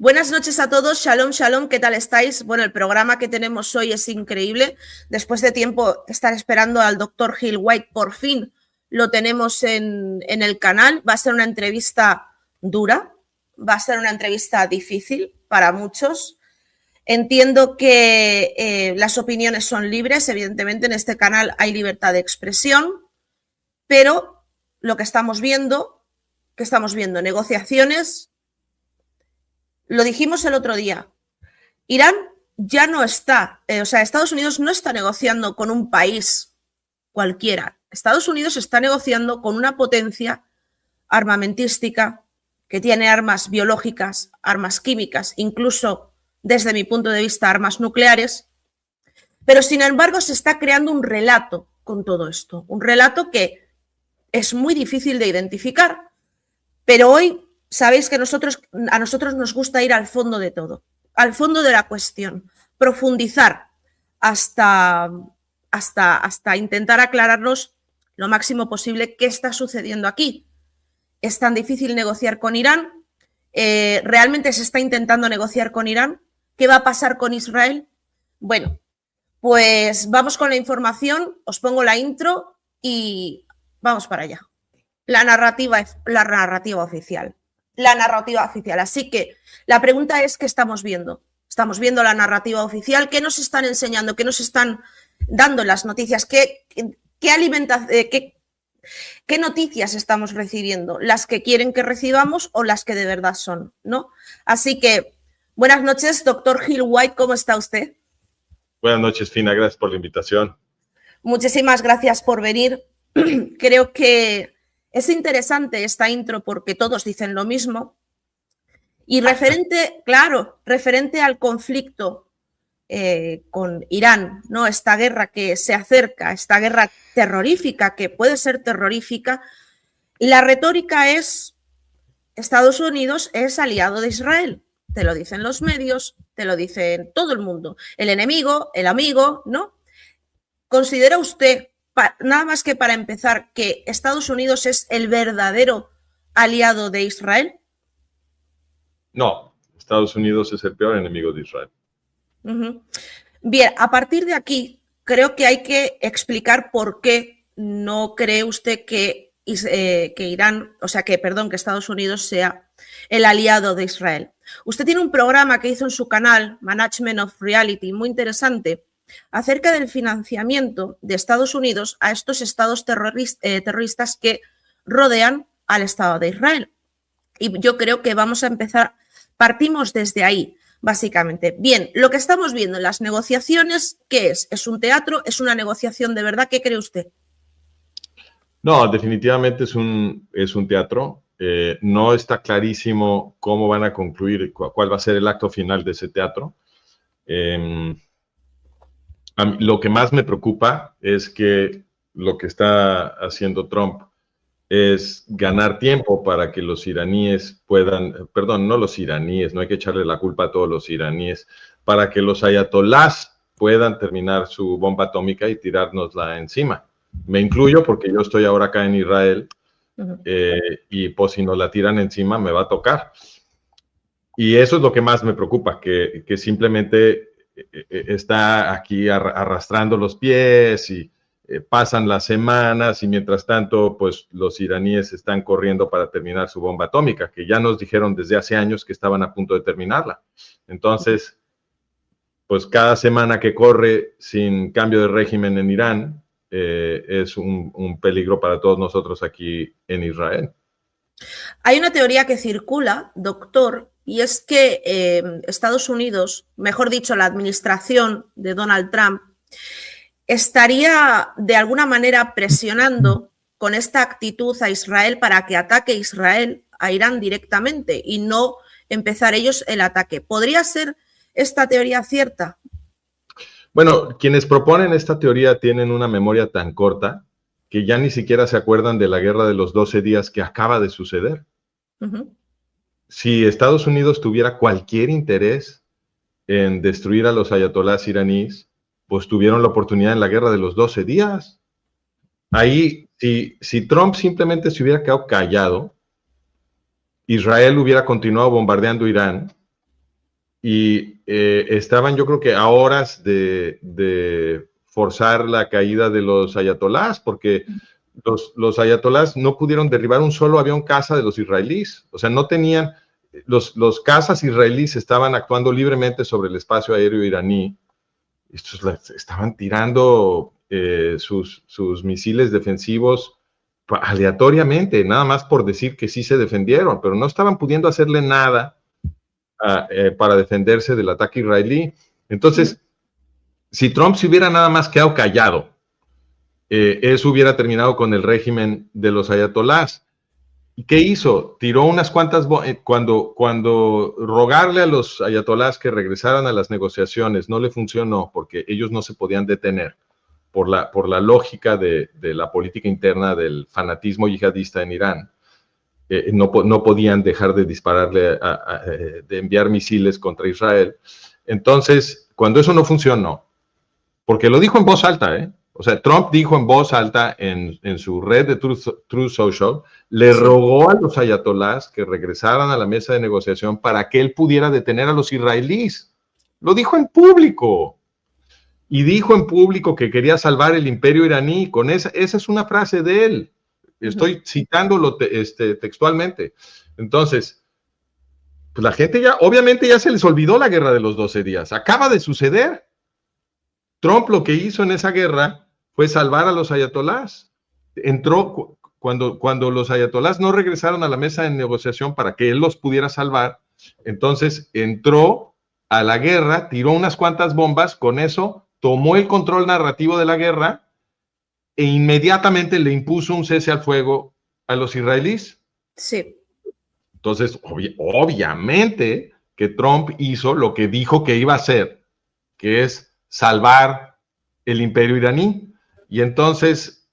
Buenas noches a todos, shalom, shalom, ¿qué tal estáis? Bueno, el programa que tenemos hoy es increíble. Después de tiempo estar esperando al doctor Gil White, por fin lo tenemos en el canal. Va a ser una entrevista dura, va a ser una entrevista difícil para muchos. Entiendo que las opiniones son libres, evidentemente en este canal hay libertad de expresión, pero lo que estamos viendo, negociaciones. Lo dijimos el otro día, Irán ya no está, Estados Unidos no está negociando con un país cualquiera. Estados Unidos está negociando con una potencia armamentística que tiene armas biológicas, armas químicas, incluso, desde mi punto de vista, armas nucleares. Pero, sin embargo, se está creando un relato con todo esto, un relato que es muy difícil de identificar, pero hoy sabéis que a nosotros nos gusta ir al fondo de todo, al fondo de la cuestión, profundizar hasta intentar aclararnos lo máximo posible qué está sucediendo aquí. ¿Es tan difícil negociar con Irán? ¿Realmente se está intentando negociar con Irán? ¿Qué va a pasar con Israel? Bueno, pues vamos con la información, os pongo la intro y vamos para allá. La narrativa oficial. La narrativa oficial. Así que la pregunta es, ¿qué estamos viendo? Estamos viendo la narrativa oficial. ¿Qué nos están enseñando? ¿Qué nos están dando las noticias? ¿Qué noticias estamos recibiendo? ¿Las que quieren que recibamos o las que de verdad son, ¿no? Así que, buenas noches, doctor Gil White, ¿cómo está usted? Buenas noches, Fina, gracias por la invitación. Muchísimas gracias por venir. Creo que es interesante esta intro porque todos dicen lo mismo. Y referente al conflicto con Irán, ¿no? Esta guerra que se acerca, esta guerra terrorífica, que puede ser terrorífica, la retórica es: Estados Unidos es aliado de Israel. Te lo dicen los medios, te lo dicen todo el mundo. El enemigo, el amigo, ¿no? ¿Considera usted, nada más que para empezar, que Estados Unidos es el verdadero aliado de Israel? No, Estados Unidos es el peor enemigo de Israel. Bien, a partir de aquí, creo que hay que explicar por qué no cree usted que Estados Unidos sea el aliado de Israel. Usted tiene un programa que hizo en su canal, Management of Reality, muy interesante, acerca del financiamiento de Estados Unidos a estos estados terroristas que rodean al Estado de Israel. Y yo creo que vamos a empezar, partimos desde ahí, básicamente. Bien, lo que estamos viendo en las negociaciones, ¿qué es? ¿Es un teatro? ¿Es una negociación de verdad? ¿Qué cree usted? No, definitivamente es un teatro. No está clarísimo cómo van a concluir, cuál va a ser el acto final de ese teatro. Lo que más me preocupa es que lo que está haciendo Trump es ganar tiempo para que los iraníes puedan, perdón, no los iraníes, no hay que echarle la culpa a todos los iraníes, para que los ayatolás puedan terminar su bomba atómica y tirárnosla encima. Me incluyo porque yo estoy ahora acá en Israel y pues si nos la tiran encima me va a tocar. Y eso es lo que más me preocupa, que simplemente está aquí arrastrando los pies y pasan las semanas y mientras tanto, pues los iraníes están corriendo para terminar su bomba atómica, que ya nos dijeron desde hace años que estaban a punto de terminarla. Entonces, pues cada semana que corre sin cambio de régimen en Irán es un peligro para todos nosotros aquí en Israel. Hay una teoría que circula, doctor, y es que Estados Unidos, mejor dicho, la administración de Donald Trump, estaría de alguna manera presionando con esta actitud a Israel para que ataque Israel a Irán directamente y no empezar ellos el ataque. ¿Podría ser esta teoría cierta? Bueno, quienes proponen esta teoría tienen una memoria tan corta que ya ni siquiera se acuerdan de la guerra de los 12 días que acaba de suceder. Si Estados Unidos tuviera cualquier interés en destruir a los ayatolás iraníes, pues tuvieron la oportunidad en la guerra de los 12 días. Ahí, si Trump simplemente se hubiera quedado callado, Israel hubiera continuado bombardeando Irán y estaban, yo creo que a horas de forzar la caída de los ayatolás, porque los ayatolás no pudieron derribar un solo avión caza de los israelíes. O sea, no tenían, los cazas israelíes estaban actuando libremente sobre el espacio aéreo iraní. Estos estaban tirando sus misiles defensivos aleatoriamente, nada más por decir que sí se defendieron, pero no estaban pudiendo hacerle nada para defenderse del ataque israelí. Entonces, si Trump se hubiera nada más quedado callado, eso hubiera terminado con el régimen de los ayatolás. ¿Y qué hizo? Tiró unas cuantas cuando rogarle a los ayatolás que regresaran a las negociaciones no le funcionó porque ellos no se podían detener por la lógica de la política interna del fanatismo yihadista en Irán. No podían dejar de dispararle, de enviar misiles contra Israel. Entonces, cuando eso no funcionó, porque lo dijo en voz alta, o sea, Trump dijo en voz alta en su red de Truth Social, le rogó a los ayatolás que regresaran a la mesa de negociación para que él pudiera detener a los israelíes. Lo dijo en público. Y dijo en público que quería salvar el imperio iraní. Con esa es una frase de él. Estoy citándolo textualmente. Entonces, pues la gente obviamente ya se les olvidó la guerra de los 12 días. Acaba de suceder. Trump lo que hizo en esa guerra fue salvar a los ayatolás. Entró cuando los ayatolás no regresaron a la mesa de negociación para que él los pudiera salvar, entonces entró a la guerra, tiró unas cuantas bombas, con eso tomó el control narrativo de la guerra e inmediatamente le impuso un cese al fuego a los israelíes. Sí. Entonces, obviamente que Trump hizo lo que dijo que iba a hacer, que es salvar el imperio iraní. Y entonces,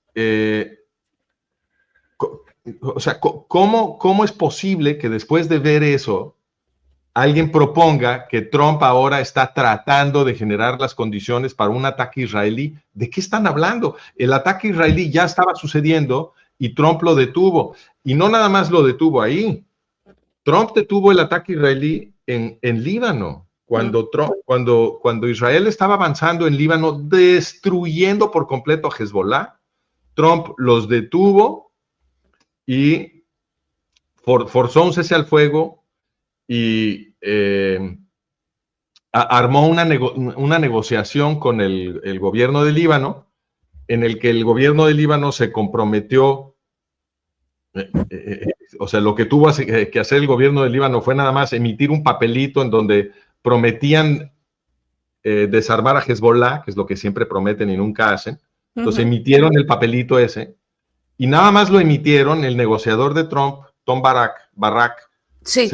o sea, ¿cómo es posible que después de ver eso, alguien proponga que Trump ahora está tratando de generar las condiciones para un ataque israelí? ¿De qué están hablando? El ataque israelí ya estaba sucediendo y Trump lo detuvo. Y no nada más lo detuvo ahí. Trump detuvo el ataque israelí en Líbano. Cuando Israel estaba avanzando en Líbano, destruyendo por completo a Hezbollah, Trump los detuvo y forzó un cese al fuego y armó una negociación con el gobierno de Líbano, en el que el gobierno de Líbano se comprometió, o sea, lo que tuvo que hacer el gobierno de Líbano fue nada más emitir un papelito en donde prometían desarmar a Hezbollah, que es lo que siempre prometen y nunca hacen. Entonces emitieron el papelito ese, y nada más lo emitieron, el negociador de Trump, Tom Barak, sí,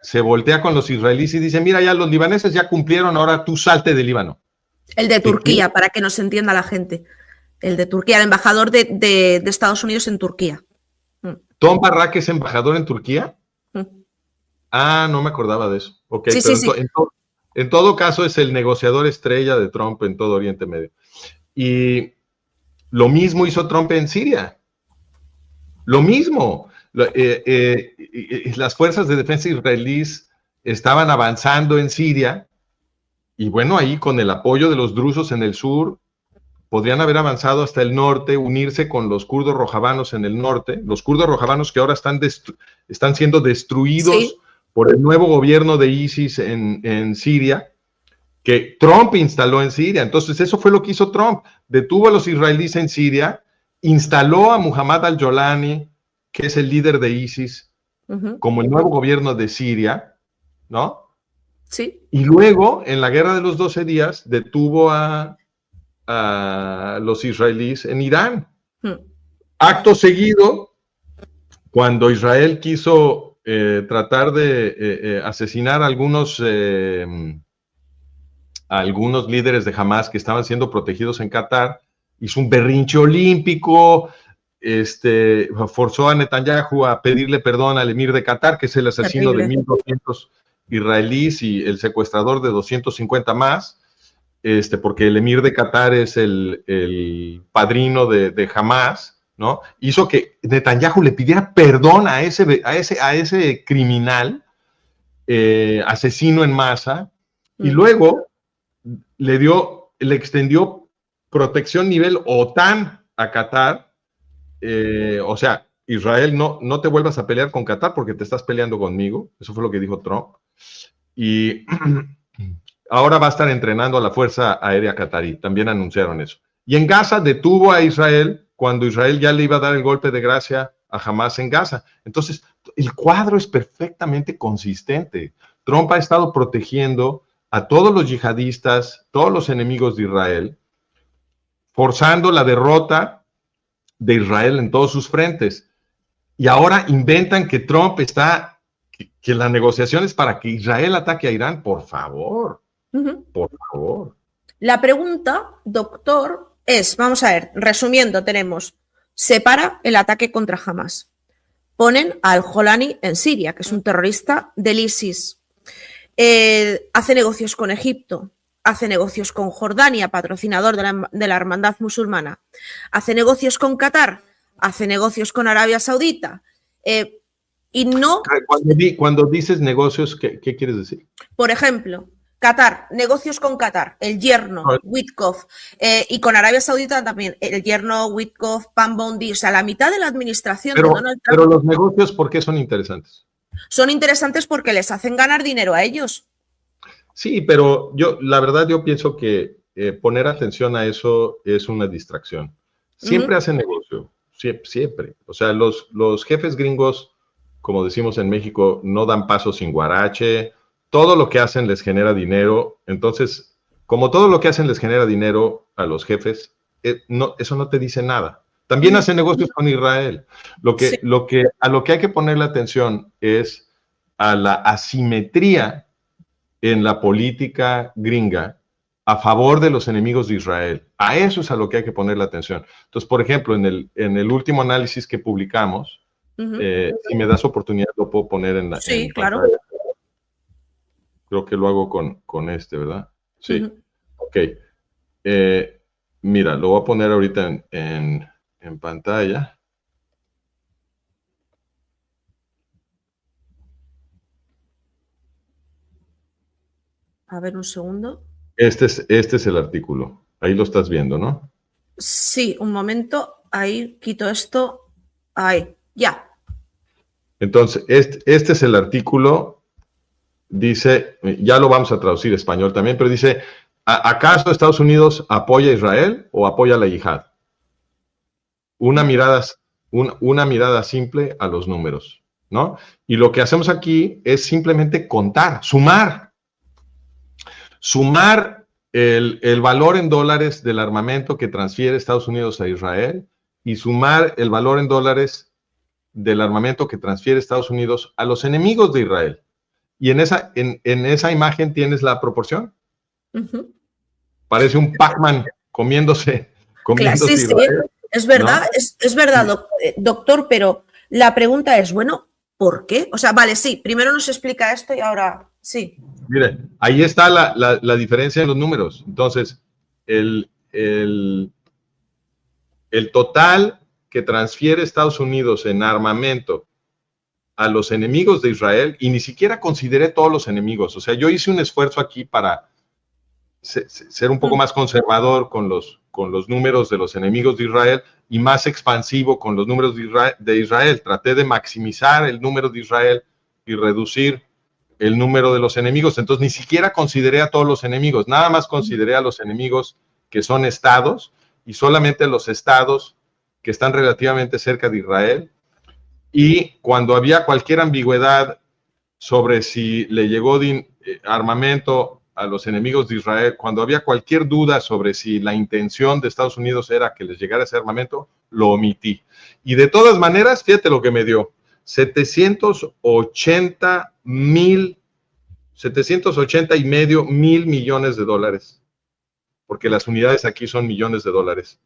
se voltea con los israelíes y dice, mira, ya los libaneses ya cumplieron, ahora tú salte de Líbano. El de Turquía, para que nos entienda la gente. El de Turquía, el embajador de Estados Unidos en Turquía. ¿Tom Barak es embajador en Turquía? Ah, no me acordaba de eso. Ok, sí, pero sí. En todo caso es el negociador estrella de Trump en todo Oriente Medio. Y lo mismo hizo Trump en Siria. Lo mismo. Las fuerzas de defensa israelíes estaban avanzando en Siria y bueno, ahí con el apoyo de los drusos en el sur, podrían haber avanzado hasta el norte, unirse con los kurdos rojabanos en el norte, los kurdos rojabanos que ahora están siendo destruidos por el nuevo gobierno de ISIS en Siria, que Trump instaló en Siria. Entonces eso fue lo que hizo Trump, detuvo a los israelíes en Siria, instaló a Muhammad al-Jolani, que es el líder de ISIS, como el nuevo gobierno de Siria, ¿no? Sí. Y luego, en la guerra de los 12 días, detuvo a los israelíes en Irán. Acto seguido, cuando Israel quiso tratar de asesinar a algunos líderes de Hamas que estaban siendo protegidos en Qatar, hizo un berrinche olímpico, forzó a Netanyahu a pedirle perdón al emir de Qatar, que es el asesino de 1.200 israelíes y el secuestrador de 250 más, porque el emir de Qatar es el padrino de Hamas, ¿no? Hizo que Netanyahu le pidiera perdón a ese criminal, asesino en masa, y luego le extendió protección nivel OTAN a Qatar. O sea, Israel, no te vuelvas a pelear con Qatar porque te estás peleando conmigo. Eso fue lo que dijo Trump. Y ahora va a estar entrenando a la Fuerza Aérea Qatarí. También anunciaron eso. Y en Gaza detuvo a Israel cuando Israel ya le iba a dar el golpe de gracia a Hamas en Gaza. Entonces, el cuadro es perfectamente consistente. Trump ha estado protegiendo a todos los yihadistas, todos los enemigos de Israel, forzando la derrota de Israel en todos sus frentes. Y ahora inventan que Trump está, que la negociación es para que Israel ataque a Irán. Por favor, por favor. La pregunta, doctor, es, vamos a ver, resumiendo, tenemos, separa el ataque contra Hamas. Ponen a Al-Jolani en Siria, que es un terrorista del ISIS. Hace negocios con Egipto, hace negocios con Jordania, patrocinador de la hermandad musulmana, hace negocios con Qatar, hace negocios con Arabia Saudita, y no... Cuando dices negocios, ¿qué quieres decir? Por ejemplo, Qatar, negocios con Qatar, el yerno, Witkoff, y con Arabia Saudita también, el yerno, Witkoff, Pam Bondi, o sea, la mitad de la administración de Donald Trump. Pero los negocios, ¿por qué son interesantes? Son interesantes porque les hacen ganar dinero a ellos. Sí, pero la verdad yo pienso que poner atención a eso es una distracción. Siempre hacen negocio, siempre. O sea, los jefes gringos, como decimos en México, no dan paso sin guarache. Todo lo que hacen les genera dinero. Entonces, como todo lo que hacen les genera dinero a los jefes, eso no te dice nada. También hacen negocios con Israel. A lo que hay que ponerle atención es a la asimetría en la política gringa a favor de los enemigos de Israel. A eso es a lo que hay que ponerle atención. Entonces, por ejemplo, en el último análisis que publicamos, si me das oportunidad, lo puedo poner en la claro. pantalla. Creo que lo hago con este, ¿verdad? Sí. Ok. Mira, lo voy a poner ahorita en pantalla. A ver, un segundo. Este es el artículo. Ahí lo estás viendo, ¿no? Sí, un momento. Ahí, quito esto. Ahí, ya. Entonces, este es el artículo. Dice, ya lo vamos a traducir a español también, pero dice, ¿acaso Estados Unidos apoya a Israel o apoya a la yihad? Una mirada simple a los números, ¿no? Y lo que hacemos aquí es simplemente contar, sumar el valor en dólares del armamento que transfiere Estados Unidos a Israel y sumar el valor en dólares del armamento que transfiere Estados Unidos a los enemigos de Israel. Y en esa imagen tienes la proporción. Parece un Pac-Man comiéndose sí, Israel. Es verdad, ¿no? Es verdad, doctor, pero la pregunta es, bueno, ¿por qué? O sea, vale, sí, primero nos explica esto y ahora sí. Mire, ahí está la diferencia en los números. Entonces, el total que transfiere Estados Unidos en armamento a los enemigos de Israel, y ni siquiera consideré todos los enemigos. O sea, yo hice un esfuerzo aquí para ser un poco más conservador con los números de los enemigos de Israel y más expansivo con los números de Israel. Traté de maximizar el número de Israel y reducir el número de los enemigos. Entonces, ni siquiera consideré a todos los enemigos. Nada más consideré a los enemigos que son estados y solamente los estados que están relativamente cerca de Israel. Y cuando había cualquier ambigüedad sobre si le llegó armamento a los enemigos de Israel, cuando había cualquier duda sobre si la intención de Estados Unidos era que les llegara ese armamento, lo omití. Y de todas maneras, fíjate lo que me dio, 780 y medio mil millones de dólares, porque las unidades aquí son millones de dólares,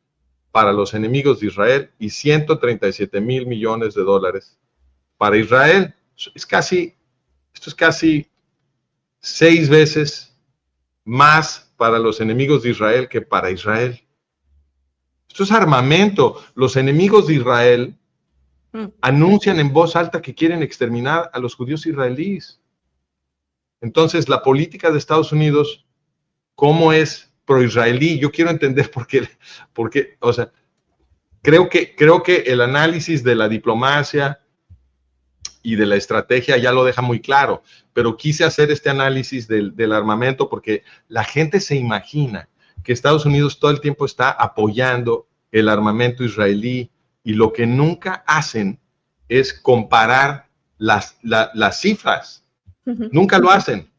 para los enemigos de Israel y 137 mil millones de dólares para Israel. Esto es casi 6 veces más para los enemigos de Israel que para Israel. Esto es armamento. Los enemigos de Israel anuncian en voz alta que quieren exterminar a los judíos israelíes. Entonces, la política de Estados Unidos, ¿cómo es pro-israelí? Yo quiero entender por qué, o sea, creo que el análisis de la diplomacia y de la estrategia ya lo deja muy claro, pero quise hacer este análisis del armamento porque la gente se imagina que Estados Unidos todo el tiempo está apoyando el armamento israelí y lo que nunca hacen es comparar las cifras. Nunca lo hacen.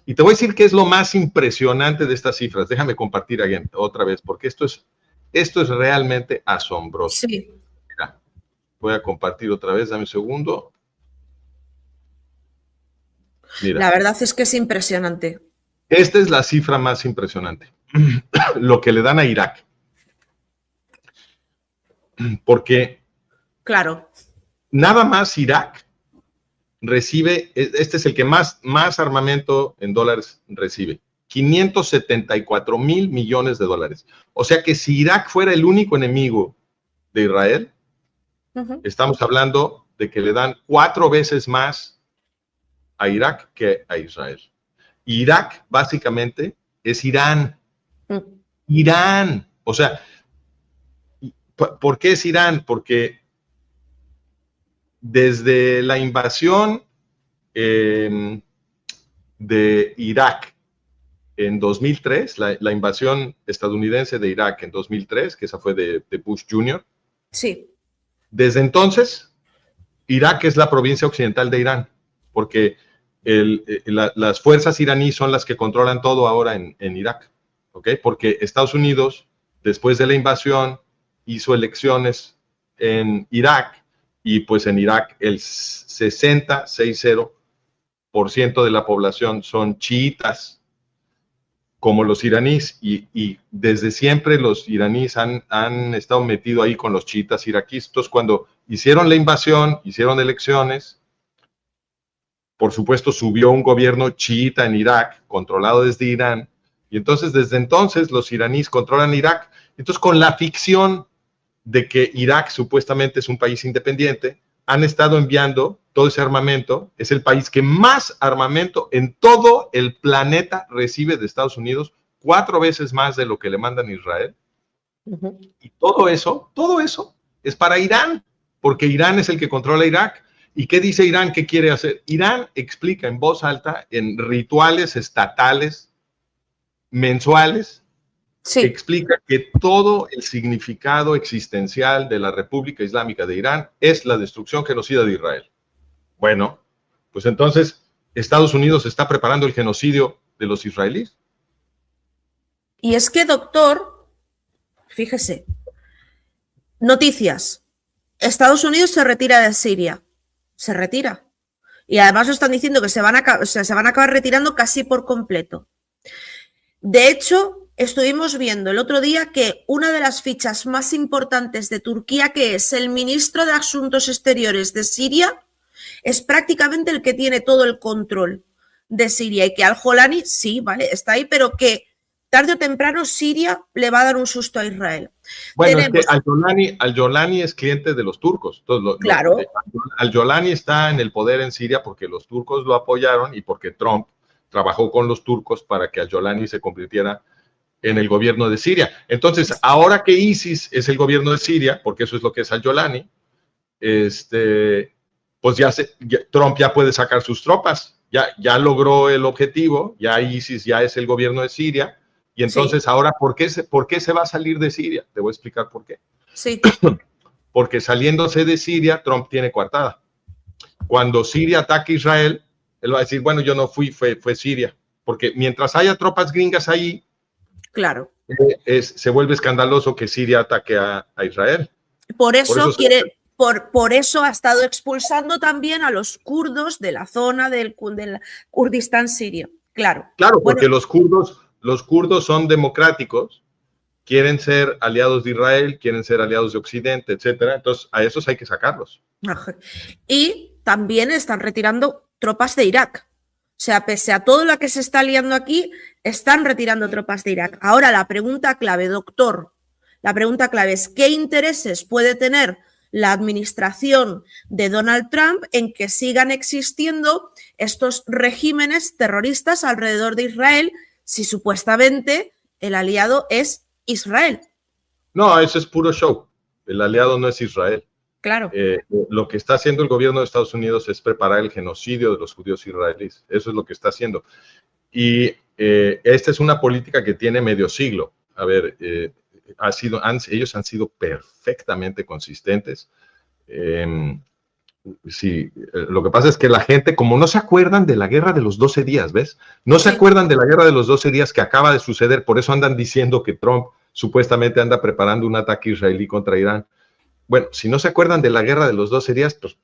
Y te voy a decir qué es lo más impresionante de estas cifras. Déjame compartir otra vez, porque esto es realmente asombroso. Sí. Mira, voy a compartir otra vez, dame un segundo. Mira. La verdad es que es impresionante. Esta es la cifra más impresionante. Lo que le dan a Irak. Porque claro, nada más Irak recibe, este es el que más armamento en dólares recibe, 574 mil millones de dólares. O sea que si Irak fuera el único enemigo de Israel, estamos hablando de que le dan 4 veces más a Irak que a Israel. Irak básicamente es Irán. Irán. O sea, ¿por qué es Irán? Porque desde la invasión de Irak en 2003, la invasión estadounidense de Irak en 2003, que esa fue de Bush Jr. Sí. Desde entonces, Irak es la provincia occidental de Irán, porque las fuerzas iraníes son las que controlan todo ahora en Irak, ¿ok? Porque Estados Unidos, después de la invasión, hizo elecciones en Irak, y pues en Irak el 60% de la población son chiitas, como los iraníes, y desde siempre los iraníes han estado metidos ahí con los chiitas iraquíes. Entonces, cuando hicieron la invasión, hicieron elecciones, por supuesto subió un gobierno chiita en Irak, controlado desde Irán, y entonces desde entonces los iraníes controlan Irak. Entonces, con la ficción de que Irak supuestamente es un país independiente, han estado enviando todo ese armamento. Es el país que más armamento en todo el planeta recibe de Estados Unidos, 4 veces más de lo que le mandan a Israel. Y todo eso es para Irán, porque Irán es el que controla Irak. ¿Y qué dice Irán que quiere hacer? Irán explica en voz alta, en rituales estatales mensuales, sí, explica que todo el significado existencial de la República Islámica de Irán es la destrucción genocida de Israel. Bueno, pues entonces Estados Unidos está preparando el genocidio de los israelíes. Y es que, doctor, fíjese, noticias, Estados Unidos se retira de Siria, se retira. Y además lo están diciendo que se van a acabar retirando casi por completo. De hecho, estuvimos viendo el otro día que una de las fichas más importantes de Turquía, que es el ministro de Asuntos Exteriores de Siria, es prácticamente el que tiene todo el control de Siria, y que Al-Jolani, sí, vale, está ahí, pero que tarde o temprano Siria le va a dar un susto a Israel. Bueno, es que Al-Jolani es cliente de los turcos. Entonces, claro. Al-Jolani está en el poder en Siria porque los turcos lo apoyaron y porque Trump trabajó con los turcos para que Al-Jolani se convirtiera en el gobierno de Siria. Entonces, ahora que ISIS es el gobierno de Siria, porque eso es lo que es Al-Jolani, pues Trump ya puede sacar sus tropas, ya logró el objetivo, ya ISIS ya es el gobierno de Siria, y entonces ahora, ¿por qué se va a salir de Siria? Te voy a explicar por qué. Sí. Porque saliéndose de Siria, Trump tiene coartada. Cuando Siria ataque a Israel, él va a decir, bueno, yo no fui, fue Siria. Porque mientras haya tropas gringas ahí, claro, se vuelve escandaloso que Siria ataque a Israel. Por eso ha estado expulsando también a los kurdos de la zona del Kurdistán sirio. Claro. Claro, porque los kurdos son democráticos, quieren ser aliados de Israel, quieren ser aliados de Occidente, etcétera. Entonces, a esos hay que sacarlos. Y también están retirando tropas de Irak. O sea, pese a todo lo que se está liando aquí, están retirando tropas de Irak. Ahora, la pregunta clave, doctor, la pregunta clave es: ¿qué intereses puede tener la administración de Donald Trump en que sigan existiendo estos regímenes terroristas alrededor de Israel, si supuestamente el aliado es Israel. No, eso es puro show. El aliado no es Israel. Claro. Lo que está haciendo el gobierno de Estados Unidos es preparar el genocidio de los judíos israelíes. Eso es lo que está haciendo. Y esta es una política que tiene medio siglo. A ver, ellos han sido perfectamente consistentes. Sí, lo que pasa es que la gente, como no se acuerdan de la guerra de los 12 días, ¿ves? No se acuerdan de la guerra de los 12 días que acaba de suceder, por eso andan diciendo que Trump supuestamente anda preparando un ataque israelí contra Irán. Bueno, si no se acuerdan de la guerra de los 12 días, pues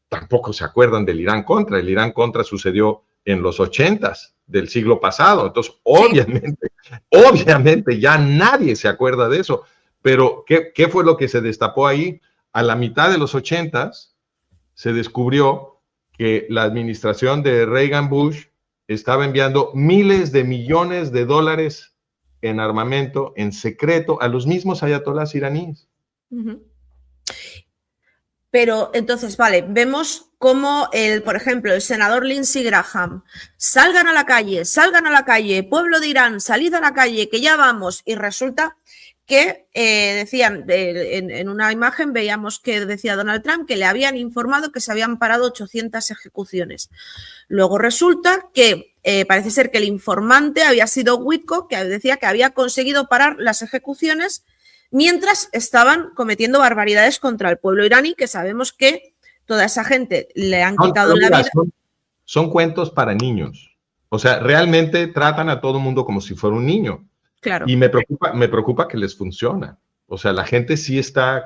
tampoco se acuerdan del Irán contra. El Irán contra sucedió en los 80s del siglo pasado, entonces obviamente ya nadie se acuerda de eso. Pero, ¿qué fue lo que se destapó ahí? A la mitad de los 80s, se descubrió que la administración de Reagan Bush estaba enviando miles de millones de dólares en armamento en secreto a los mismos ayatolás iraníes. Pero entonces, vale, vemos cómo, por ejemplo, el senador Lindsey Graham, salgan a la calle, pueblo de Irán, salid a la calle, que ya vamos, y resulta que decían, en una imagen veíamos que decía Donald Trump que le habían informado que se habían parado 800 ejecuciones. Luego resulta que parece ser que el informante había sido Witkoff, que decía que había conseguido parar las ejecuciones mientras estaban cometiendo barbaridades contra el pueblo iraní, que sabemos que toda esa gente le han quitado la vida. Son cuentos para niños. O sea, realmente tratan a todo el mundo como si fuera un niño. Claro. Y me preocupa que les funciona. O sea, la gente sí está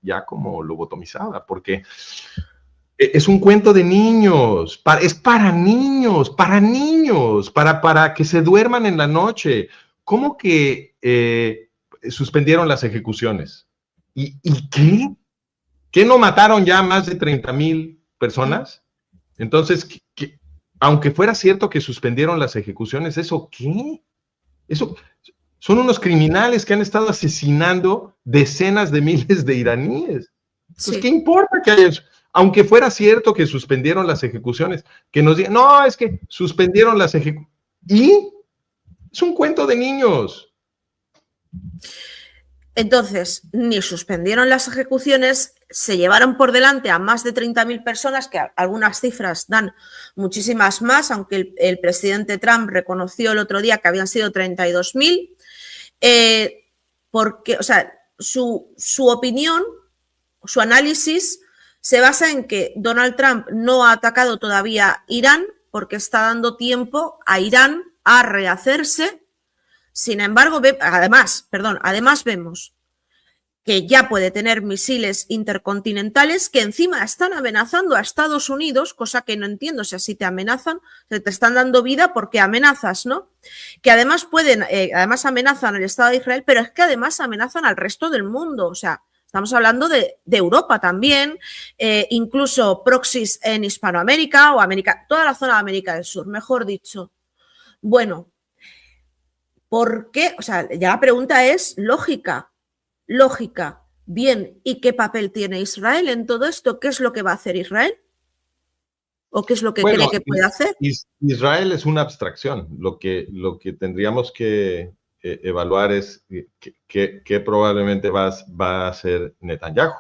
ya como lobotomizada, porque es un cuento de niños, es para niños, para que se duerman en la noche. ¿Cómo que suspendieron las ejecuciones? ¿Y qué? ¿Qué no mataron ya más de 30,000 personas? Entonces, aunque fuera cierto que suspendieron las ejecuciones, ¿eso qué? Eso son unos criminales que han estado asesinando decenas de miles de iraníes. Entonces, ¿qué importa que haya eso? Aunque fuera cierto que suspendieron las ejecuciones, que nos digan, no, es que suspendieron las ejecuciones. ¿Y? Es un cuento de niños. Entonces, ni suspendieron las ejecuciones, se llevaron por delante a más de 30.000 personas, que algunas cifras dan muchísimas más, aunque el presidente Trump reconoció el otro día que habían sido 32.000, porque, o sea, su opinión, su análisis se basa en que Donald Trump no ha atacado todavía Irán porque está dando tiempo a Irán a rehacerse. Sin embargo, además vemos que ya puede tener misiles intercontinentales que encima están amenazando a Estados Unidos, cosa que no entiendo, o sea, si te amenazan, te están dando vida porque amenazas, ¿no? Que además además amenazan al Estado de Israel, pero es que además amenazan al resto del mundo, o sea, estamos hablando de Europa también, incluso proxies en Hispanoamérica o América, toda la zona de América del Sur, mejor dicho. Bueno, ¿por qué? O sea, ya la pregunta es lógica. Bien, ¿y qué papel tiene Israel en todo esto? ¿Qué es lo que va a hacer Israel? ¿O qué es lo que cree que puede hacer? Israel es una abstracción. Lo que tendríamos que evaluar es qué probablemente va a hacer Netanyahu.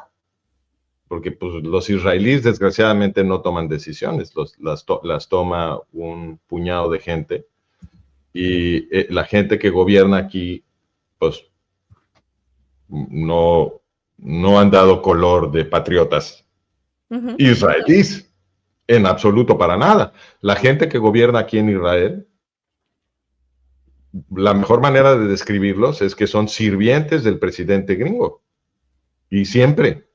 Porque pues, los israelíes desgraciadamente no toman decisiones, las toma un puñado de gente. Y la gente que gobierna aquí, pues, no han dado color de patriotas israelíes, en absoluto para nada. La gente que gobierna aquí en Israel, la mejor manera de describirlos es que son sirvientes del presidente gringo. Y siempre,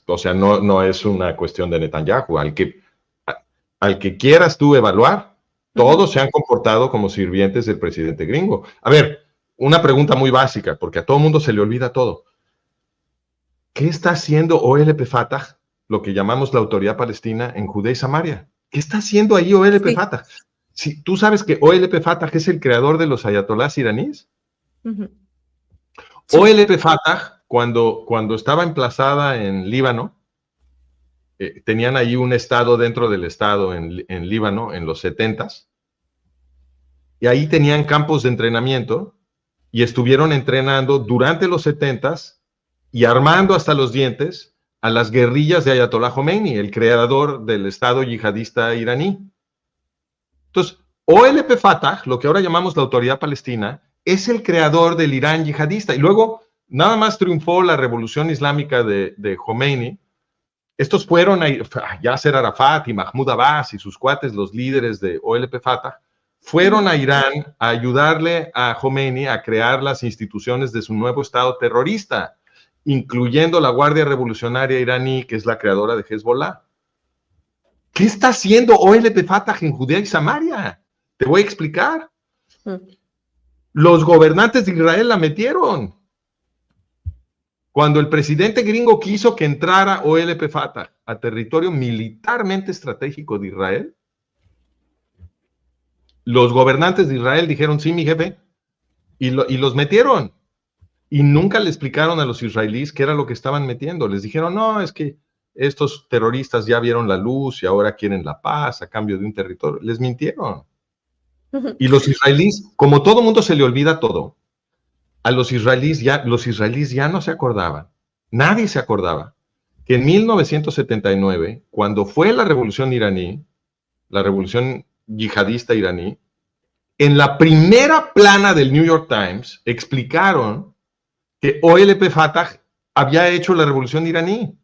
o sea, no es una cuestión de Netanyahu. Al que quieras tú evaluar, todos se han comportado como sirvientes del presidente gringo. A ver, una pregunta muy básica, porque a todo mundo se le olvida todo. ¿Qué está haciendo OLP Fatah, lo que llamamos la Autoridad Palestina en Judea y Samaria? ¿Qué está haciendo ahí OLP Fatah? Si tú sabes que OLP Fatah es el creador de los ayatolás iraníes. OLP Fatah cuando estaba emplazada en Líbano, tenían ahí un estado dentro del estado en Líbano en los 70s, y ahí tenían campos de entrenamiento y estuvieron entrenando durante los 70s y armando hasta los dientes a las guerrillas de Ayatollah Khomeini, el creador del Estado yihadista iraní. Entonces, OLP Fatah, lo que ahora llamamos la Autoridad Palestina, es el creador del Irán yihadista. Y luego, nada más triunfó la revolución islámica de Khomeini. Estos fueron a Yasser Arafat y Mahmoud Abbas y sus cuates, los líderes de OLP Fatah, fueron a Irán a ayudarle a Khomeini a crear las instituciones de su nuevo Estado terrorista, incluyendo la Guardia Revolucionaria iraní, que es la creadora de Hezbollah. ¿Qué está haciendo OLP Fatah en Judea y Samaria? Te voy a explicar. Los gobernantes de Israel la metieron. Cuando el presidente gringo quiso que entrara OLP Fatah a territorio militarmente estratégico de Israel, los gobernantes de Israel dijeron, sí, mi jefe, y los metieron. Y nunca le explicaron a los israelíes qué era lo que estaban metiendo. Les dijeron, no, es que estos terroristas ya vieron la luz y ahora quieren la paz a cambio de un territorio. Les mintieron. Y los israelíes, como todo mundo se le olvida todo, a los israelíes ya no se acordaban. Nadie se acordaba que en 1979, cuando fue la revolución iraní, la revolución yihadista iraní, en la primera plana del New York Times explicaron que OLP Fatah había hecho la revolución iraní.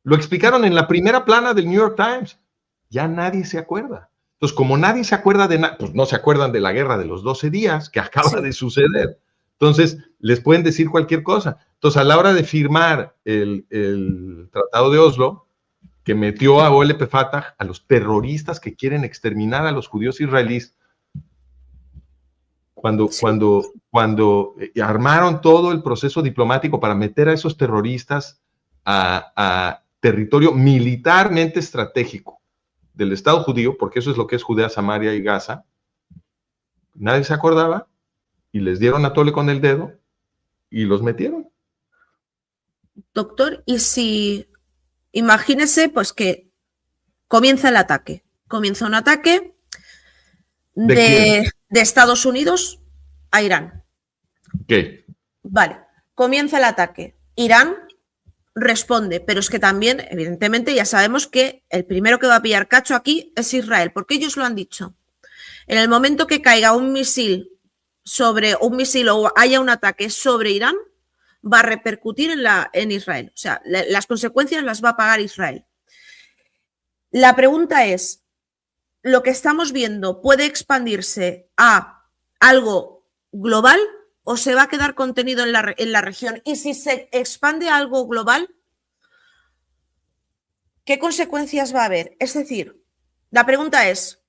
Lo explicaron en la primera plana del New York Times. Ya nadie se acuerda. Entonces, como nadie se acuerda de nada, pues no se acuerdan de la guerra de los 12 días que acaba de suceder. Entonces, les pueden decir cualquier cosa. Entonces, a la hora de firmar el Tratado de Oslo, que metió a OLP Fatah, a los terroristas que quieren exterminar a los judíos israelíes, cuando armaron todo el proceso diplomático para meter a esos terroristas a territorio militarmente estratégico del Estado judío, porque eso es lo que es Judea, Samaria y Gaza, nadie se acordaba y les dieron a tole con el dedo y los metieron. Doctor, y si imagínese pues que comienza el ataque, comienza un ataque de Estados Unidos a Irán. ¿Qué? Vale, comienza el ataque. Irán responde, pero es que también, evidentemente, ya sabemos que el primero que va a pillar cacho aquí es Israel, porque ellos lo han dicho. En el momento que caiga un misil o haya un ataque sobre Irán, va a repercutir en Israel. O sea, las consecuencias las va a pagar Israel. La pregunta es, ¿lo que estamos viendo puede expandirse a algo global o se va a quedar contenido en la región? Y si se expande a algo global, ¿qué consecuencias va a haber? Es decir, la pregunta es,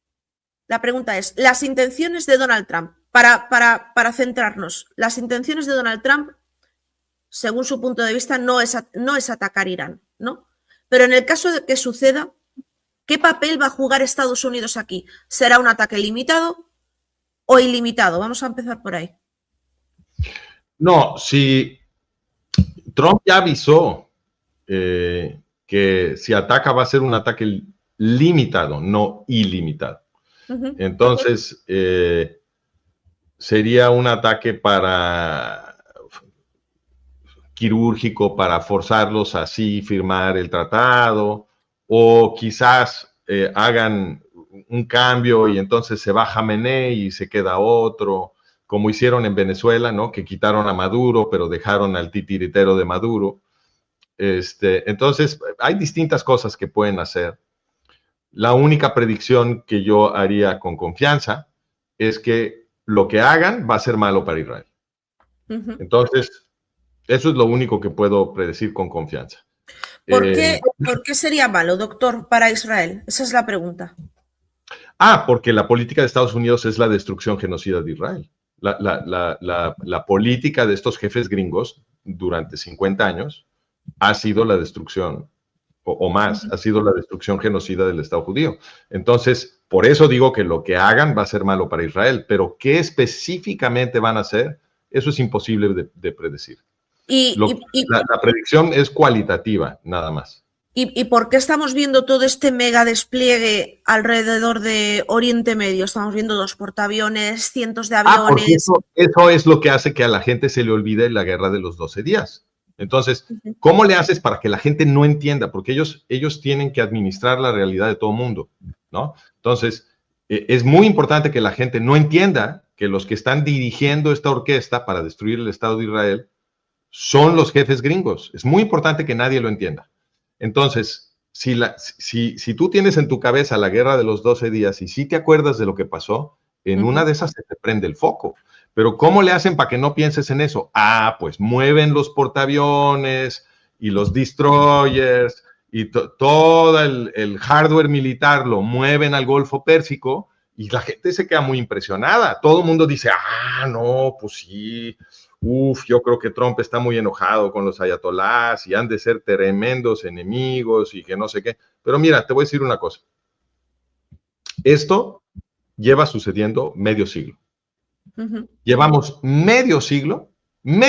las intenciones de Donald Trump, para centrarnos, las intenciones de Donald Trump, según su punto de vista, no es atacar Irán, ¿no? Pero en el caso de que suceda, ¿qué papel va a jugar Estados Unidos aquí? ¿Será un ataque limitado o ilimitado? Vamos a empezar por ahí. No, si Trump ya avisó que si ataca va a ser un ataque limitado, no ilimitado. Entonces, sería un ataque quirúrgico para forzarlos a así firmar el tratado, o quizás hagan un cambio y entonces se va Jamenei y se queda otro, como hicieron en Venezuela, ¿no? Que quitaron a Maduro, pero dejaron al titiritero de Maduro. Entonces, hay distintas cosas que pueden hacer. La única predicción que yo haría con confianza es que lo que hagan va a ser malo para Israel. Entonces, eso es lo único que puedo predecir con confianza. ¿Por qué sería malo, doctor, para Israel? Esa es la pregunta. Porque la política de Estados Unidos es la destrucción genocida de Israel. La política de estos jefes gringos durante 50 años ha sido la destrucción, o más, ha sido la destrucción genocida del Estado judío. Entonces, por eso digo que lo que hagan va a ser malo para Israel, pero qué específicamente van a hacer, eso es imposible de predecir. La predicción es cualitativa, nada más. ¿Y por qué estamos viendo todo este mega despliegue alrededor de Oriente Medio? Estamos viendo 2 portaaviones, cientos de aviones. Porque eso es lo que hace que a la gente se le olvide la guerra de los 12 días. Entonces, ¿cómo le haces para que la gente no entienda? Porque ellos tienen que administrar la realidad de todo mundo, ¿no? Entonces, es muy importante que la gente no entienda que los que están dirigiendo esta orquesta para destruir el Estado de Israel son los jefes gringos. Es muy importante que nadie lo entienda. Entonces, si tú tienes en tu cabeza la guerra de los 12 días y si te acuerdas de lo que pasó, en una de esas se te prende el foco. Pero ¿cómo le hacen para que no pienses en eso? Pues mueven los portaaviones y los destroyers y todo el hardware militar lo mueven al Golfo Pérsico y la gente se queda muy impresionada. Todo el mundo dice, no, pues sí, yo creo que Trump está muy enojado con los ayatolás y han de ser tremendos enemigos y que no sé qué. Pero mira, te voy a decir una cosa. Esto lleva sucediendo medio siglo. Llevamos medio siglo en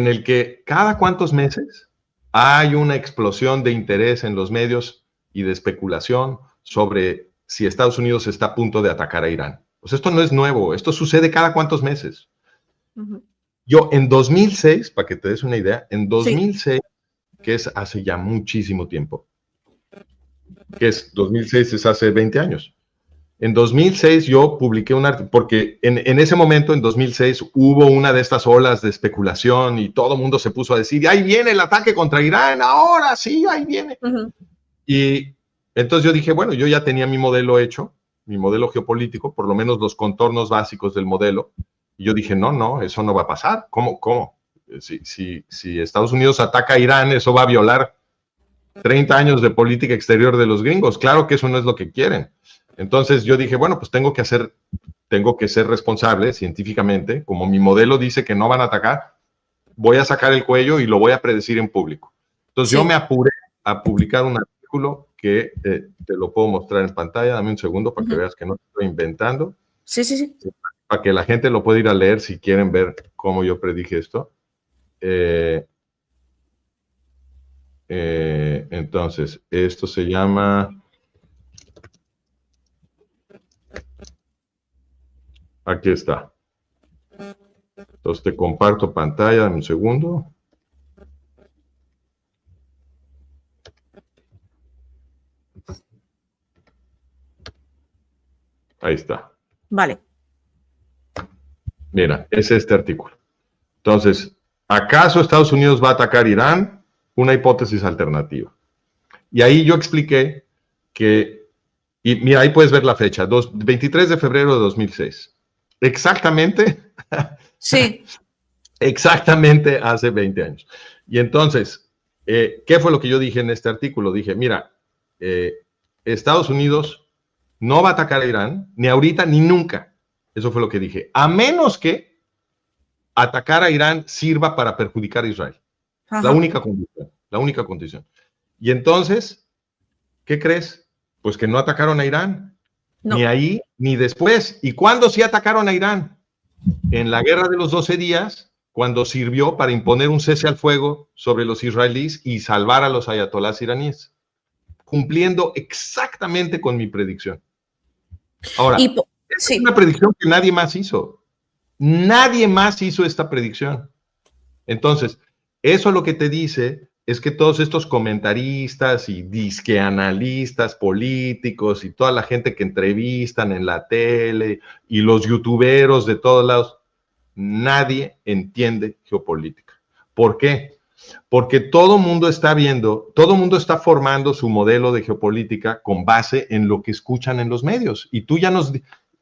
el que cada cuantos meses hay una explosión de interés en los medios y de especulación sobre si Estados Unidos está a punto de atacar a Irán. Pues esto no es nuevo, esto sucede cada cuantos meses. Yo en 2006, para que te des una idea, en 2006, que es hace ya muchísimo tiempo, 2006 es hace 20 años. En 2006 yo publiqué un artículo, porque en ese momento, en 2006, hubo una de estas olas de especulación y todo el mundo se puso a decir, ahí viene el ataque contra Irán, ahora sí, ahí viene. Y entonces yo dije, bueno, yo ya tenía mi modelo hecho, mi modelo geopolítico, por lo menos los contornos básicos del modelo. Y yo dije, no, eso no va a pasar. ¿Cómo? Si Estados Unidos ataca a Irán, eso va a violar 30 años de política exterior de los gringos. Claro que eso no es lo que quieren. Entonces yo dije, bueno, pues tengo que ser responsable científicamente. Como mi modelo dice que no van a atacar, voy a sacar el cuello y lo voy a predecir en público. Entonces yo me apuré a publicar un artículo que te lo puedo mostrar en pantalla. Dame un segundo para que veas que no estoy inventando. Sí. Para que la gente lo pueda ir a leer si quieren ver cómo yo predije esto. Entonces, esto se llama... Aquí está. Entonces te comparto pantalla, dame un segundo. Ahí está. Vale. Mira, es este artículo. Entonces, ¿acaso Estados Unidos va a atacar Irán? Una hipótesis alternativa. Y ahí yo expliqué que, y mira, ahí puedes ver la fecha, 23 de febrero de 2006. Exactamente. Sí. Exactamente hace 20 años. Y entonces, ¿qué fue lo que yo dije en este artículo? Dije, mira, Estados Unidos no va a atacar a Irán, ni ahorita ni nunca. Eso fue lo que dije. A menos que atacar a Irán sirva para perjudicar a Israel. La única condición. Y entonces, ¿qué crees? Pues que no atacaron a Irán. No. Ni ahí, ni después. ¿Y cuándo sí atacaron a Irán? En la guerra de los 12 días, cuando sirvió para imponer un cese al fuego sobre los israelíes y salvar a los ayatolás iraníes. Cumpliendo exactamente con mi predicción. Ahora, es una predicción que nadie más hizo. Nadie más hizo esta predicción. Entonces, eso lo que te dice es que todos estos comentaristas y disqueanalistas políticos y toda la gente que entrevistan en la tele y los youtuberos de todos lados, nadie entiende geopolítica. ¿Por qué? Porque todo el mundo está viendo, todo el mundo está formando su modelo de geopolítica con base en lo que escuchan en los medios. Y tú ya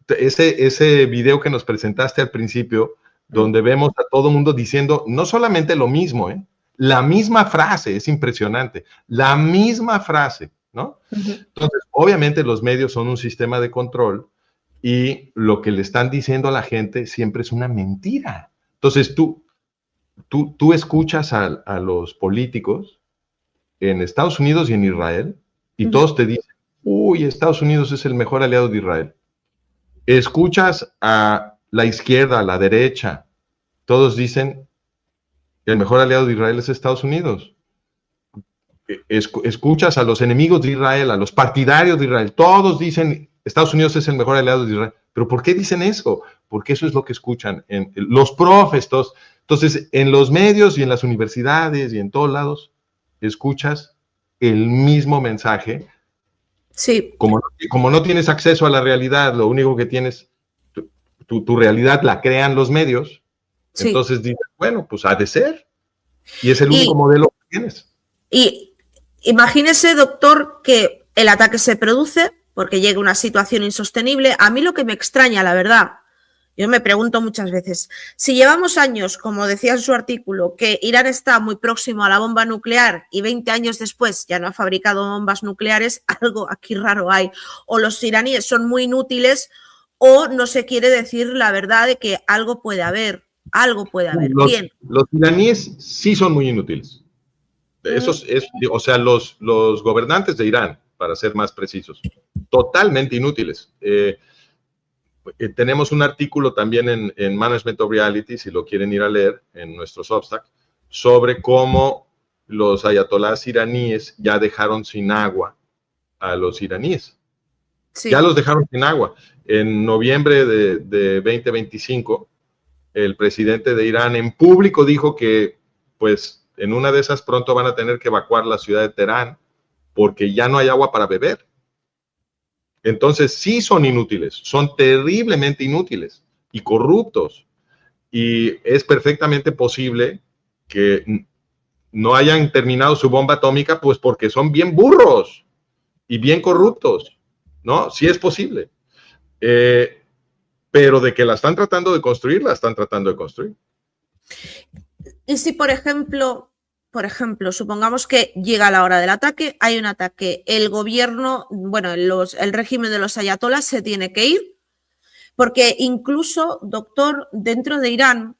ese video que nos presentaste al principio, donde vemos a todo el mundo diciendo no solamente lo mismo, la misma frase, es impresionante, la misma frase, ¿no? Entonces, obviamente los medios son un sistema de control y lo que le están diciendo a la gente siempre es una mentira. Entonces, tú escuchas a los políticos en Estados Unidos y en Israel y todos te dicen, uy, Estados Unidos es el mejor aliado de Israel. Escuchas a la izquierda, a la derecha, todos dicen, El mejor aliado de Israel es Estados Unidos. Escuchas a los enemigos de Israel, a los partidarios de Israel, todos dicen Estados Unidos es el mejor aliado de Israel. ¿Pero por qué dicen eso? Porque eso es lo que escuchan en los profes. Entonces, en los medios y en las universidades y en todos lados, escuchas el mismo mensaje. Sí. Como no tienes acceso a la realidad, lo único que tienes, tu realidad la crean los medios, sí. Entonces dices, bueno, pues ha de ser. Y es el único modelo que tienes. Y imagínese, doctor, que el ataque se produce porque llega una situación insostenible. A mí lo que me extraña, la verdad, yo me pregunto muchas veces, si llevamos años, como decía en su artículo, que Irán está muy próximo a la bomba nuclear y 20 años después ya no ha fabricado bombas nucleares, algo aquí raro hay. O los iraníes son muy inútiles o no se quiere decir la verdad de que algo puede haber. Algo puede haber. Bien. Los iraníes sí son muy inútiles. O sea, los gobernantes de Irán, para ser más precisos, totalmente inútiles. Tenemos un artículo también en Management of Reality, si lo quieren ir a leer, en nuestro Substack, sobre cómo los ayatolás iraníes ya dejaron sin agua a los iraníes. Sí. Ya los dejaron sin agua. En noviembre de 2025, el presidente de Irán en público dijo que, pues, en una de esas pronto van a tener que evacuar la ciudad de Teherán porque ya no hay agua para beber. Entonces sí son inútiles, son terriblemente inútiles y corruptos. Y es perfectamente posible que no hayan terminado su bomba atómica, pues porque son bien burros y bien corruptos, ¿no? Sí es posible. Pero de que la están tratando de construir, la están tratando de construir. Y si, por ejemplo, supongamos que llega la hora del ataque, hay un ataque, el gobierno, bueno, el régimen de los ayatolás se tiene que ir, porque incluso, doctor, dentro de Irán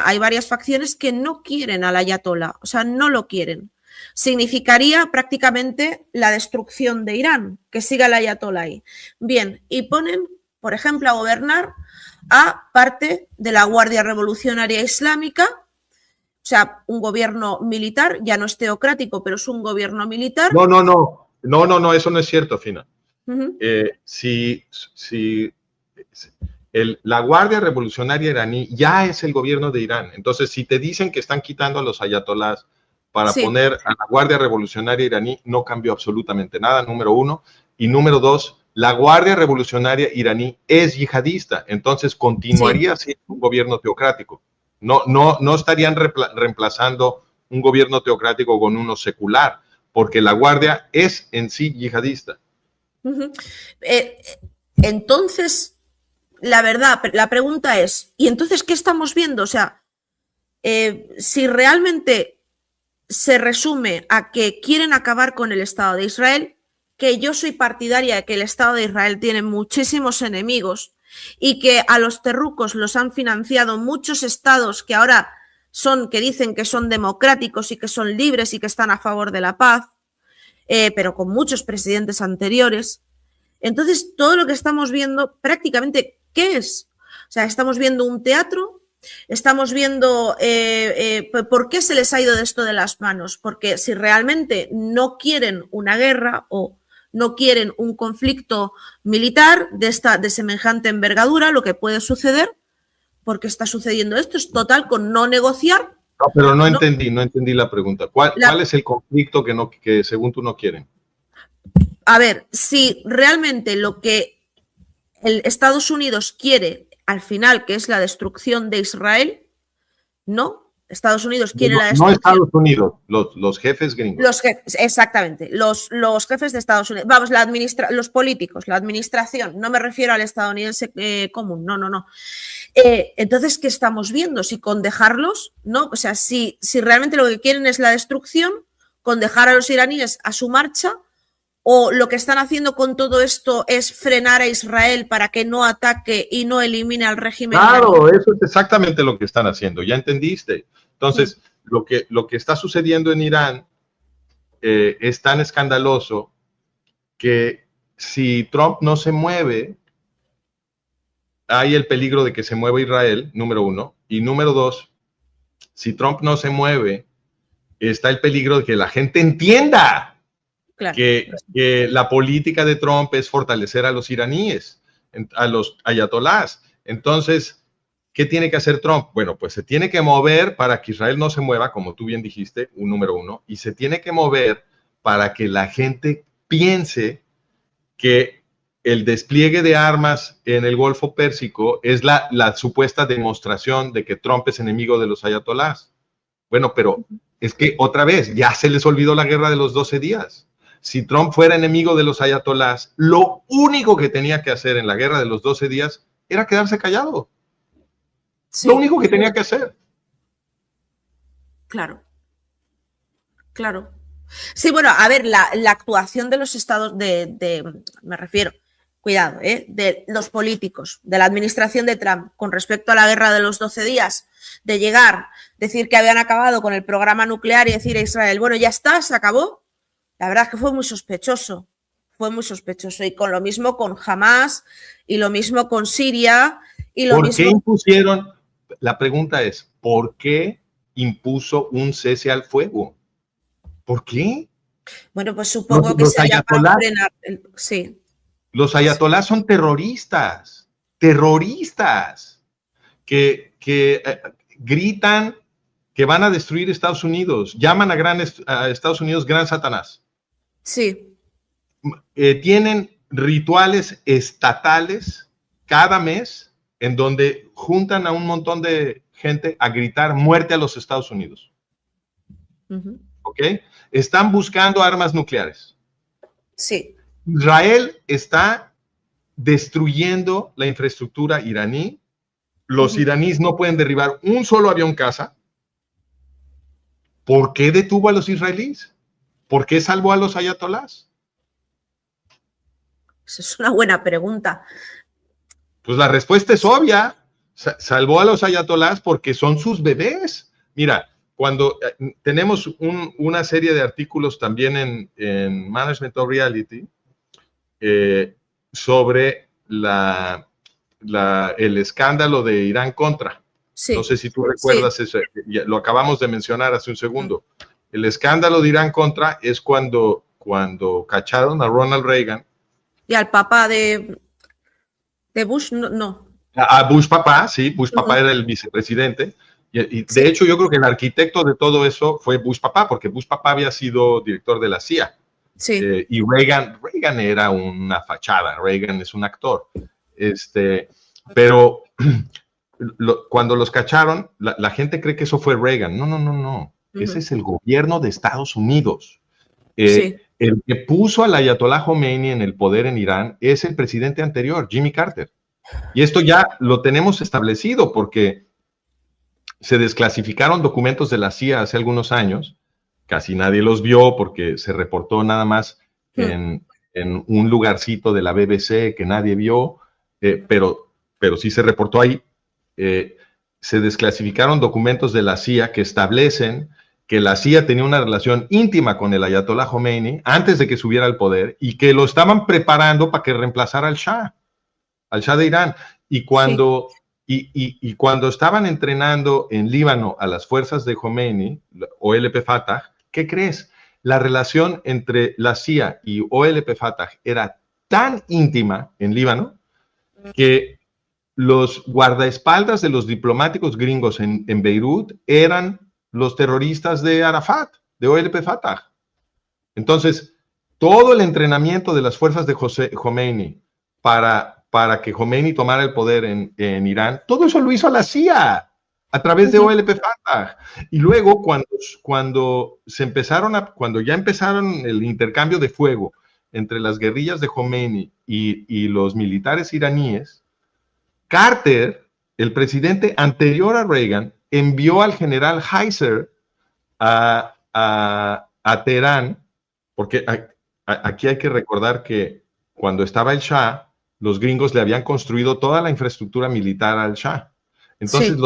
hay varias facciones que no quieren al ayatolá, o sea, no lo quieren. Significaría prácticamente la destrucción de Irán, que siga el ayatolá ahí. Bien, y ponen, por ejemplo, a gobernar a parte de la Guardia Revolucionaria Islámica. O sea, un gobierno militar, ya no es teocrático, pero es un gobierno militar. No, eso no es cierto, Fina. La Guardia Revolucionaria iraní ya es el gobierno de Irán. Entonces, si te dicen que están quitando a los ayatolás para poner a la Guardia Revolucionaria iraní, no cambió absolutamente nada, número uno. Y número dos, la Guardia Revolucionaria iraní es yihadista, entonces continuaría siendo un gobierno teocrático. No estarían reemplazando un gobierno teocrático con uno secular, porque la Guardia es en sí yihadista. Entonces, la verdad, la pregunta es, ¿y entonces qué estamos viendo? O sea, si realmente se resume a que quieren acabar con el Estado de Israel, que yo soy partidaria de que el Estado de Israel tiene muchísimos enemigos y que a los terrucos los han financiado muchos estados que ahora que dicen que son democráticos y que son libres y que están a favor de la paz, pero con muchos presidentes anteriores. Entonces, todo lo que estamos viendo, prácticamente, ¿qué es? O sea, estamos viendo un teatro, estamos viendo por qué se les ha ido de esto de las manos, porque si realmente no quieren una guerra o no quieren un conflicto militar de semejante envergadura, lo que puede suceder, porque está sucediendo esto, es total con no negociar. No, pero no entendí la pregunta. ¿Cuál es el conflicto que según tú no quieren? A ver, si realmente lo que el Estados Unidos quiere al final, que es la destrucción de Israel, no. Estados Unidos quiere la destrucción. No Estados Unidos, los jefes gringos. Los jefes, exactamente, los jefes de Estados Unidos. Vamos, los políticos, la administración, no me refiero al estadounidense común, no. Entonces, ¿qué estamos viendo? Si con dejarlos, ¿no? O sea, si realmente lo que quieren es la destrucción, con dejar a los iraníes a su marcha, o lo que están haciendo con todo esto es frenar a Israel para que no ataque y no elimine al régimen. Claro, eso es exactamente lo que están haciendo, ya entendiste. Entonces, lo que está sucediendo en Irán es tan escandaloso que si Trump no se mueve, hay el peligro de que se mueva Israel, número uno, y número dos, si Trump no se mueve, está el peligro de que la gente entienda que la política de Trump es fortalecer a los iraníes, a los ayatolás. Entonces, ¿qué tiene que hacer Trump? Bueno, pues se tiene que mover para que Israel no se mueva, como tú bien dijiste, un número uno, y se tiene que mover para que la gente piense que el despliegue de armas en el Golfo Pérsico es la supuesta demostración de que Trump es enemigo de los ayatolás. Bueno, pero es que otra vez, ya se les olvidó la guerra de los 12 días. Si Trump fuera enemigo de los ayatolás, lo único que tenía que hacer en la guerra de los 12 días era quedarse callado. Sí. Lo único que tenía que hacer. Claro. Claro. Sí, bueno, a ver, la actuación de los estados me refiero, cuidado, de los políticos, de la administración de Trump con respecto a la guerra de los 12 días, de llegar, decir que habían acabado con el programa nuclear y decir a Israel, bueno, ya está, se acabó. La verdad es que fue muy sospechoso. Y con lo mismo con Hamas y lo mismo con Siria y lo mismo. ¿Por qué impusieron? La pregunta es, ¿por qué impuso un cese al fuego? ¿Por qué? Bueno, pues supongo que sería para frenar. Sí. Los ayatolás son terroristas que gritan que van a destruir Estados Unidos, llaman a Estados Unidos Gran Satanás. Sí. Tienen rituales estatales cada mes en donde juntan a un montón de gente a gritar muerte a los Estados Unidos. ¿Ok? Están buscando armas nucleares. Sí. Israel está destruyendo la infraestructura iraní. Los iraníes no pueden derribar un solo avión caza. ¿Por qué detuvo a los israelíes? ¿Por qué salvó a los ayatolás? Esa es una buena pregunta. Pues la respuesta es obvia. Salvó a los ayatolás porque son sus bebés. Mira, cuando tenemos una serie de artículos también en Management of Reality sobre el escándalo de Irán-Contra. Sí. No sé si tú recuerdas eso, lo acabamos de mencionar hace un segundo. El escándalo de Irán-Contra es cuando cacharon a Ronald Reagan. Y al papá de Bush, no. A Bush papá, sí, Bush papá era el vicepresidente. Y de hecho, yo creo que el arquitecto de todo eso fue Bush papá, porque Bush papá había sido director de la CIA. Sí. Y Reagan era una fachada, Reagan es un actor. Pero cuando los cacharon, la gente cree que eso fue Reagan. No. Ese es el gobierno de Estados Unidos. Sí. El que puso al Ayatollah Khomeini en el poder en Irán es el presidente anterior, Jimmy Carter. Y esto ya lo tenemos establecido porque se desclasificaron documentos de la CIA hace algunos años. Casi nadie los vio porque se reportó nada más en un lugarcito de la BBC que nadie vio, pero sí se reportó ahí. Se desclasificaron documentos de la CIA que establecen que la CIA tenía una relación íntima con el Ayatollah Khomeini antes de que subiera al poder y que lo estaban preparando para que reemplazara al Shah de Irán. Y cuando, y cuando estaban entrenando en Líbano a las fuerzas de Khomeini, OLP Fatah, ¿qué crees? La relación entre la CIA y OLP Fatah era tan íntima en Líbano que los guardaespaldas de los diplomáticos gringos en Beirut eran los terroristas de Arafat, de OLP Fatah. Entonces, todo el entrenamiento de las fuerzas de Khomeini para que Khomeini tomara el poder en Irán, todo eso lo hizo la CIA a través de OLP Fatah. Y luego, cuando ya empezaron el intercambio de fuego entre las guerrillas de Khomeini y los militares iraníes, Carter, el presidente anterior a Reagan, envió al general Heiser a Teherán, porque aquí hay que recordar que cuando estaba el Shah, los gringos le habían construido toda la infraestructura militar al Shah. Entonces,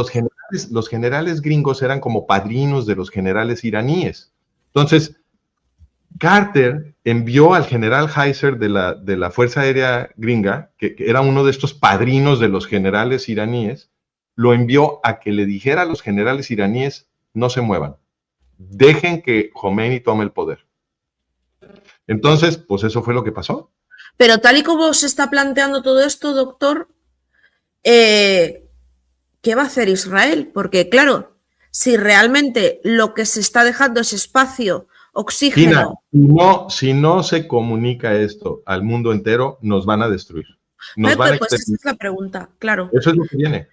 sí, los generales gringos eran como padrinos de los generales iraníes. Entonces, Carter envió al general Heiser de la Fuerza Aérea Gringa, que era uno de estos padrinos de los generales iraníes, lo envió a que le dijera a los generales iraníes no se muevan. Dejen que Khomeini tome el poder. Entonces, pues eso fue lo que pasó. Pero tal y como se está planteando todo esto, doctor, ¿qué va a hacer Israel? Porque, claro, si realmente lo que se está dejando es espacio, oxígeno... Si no se comunica esto al mundo entero, nos van a destruir. Nos van a pues esa es la pregunta, claro. Eso es lo que viene.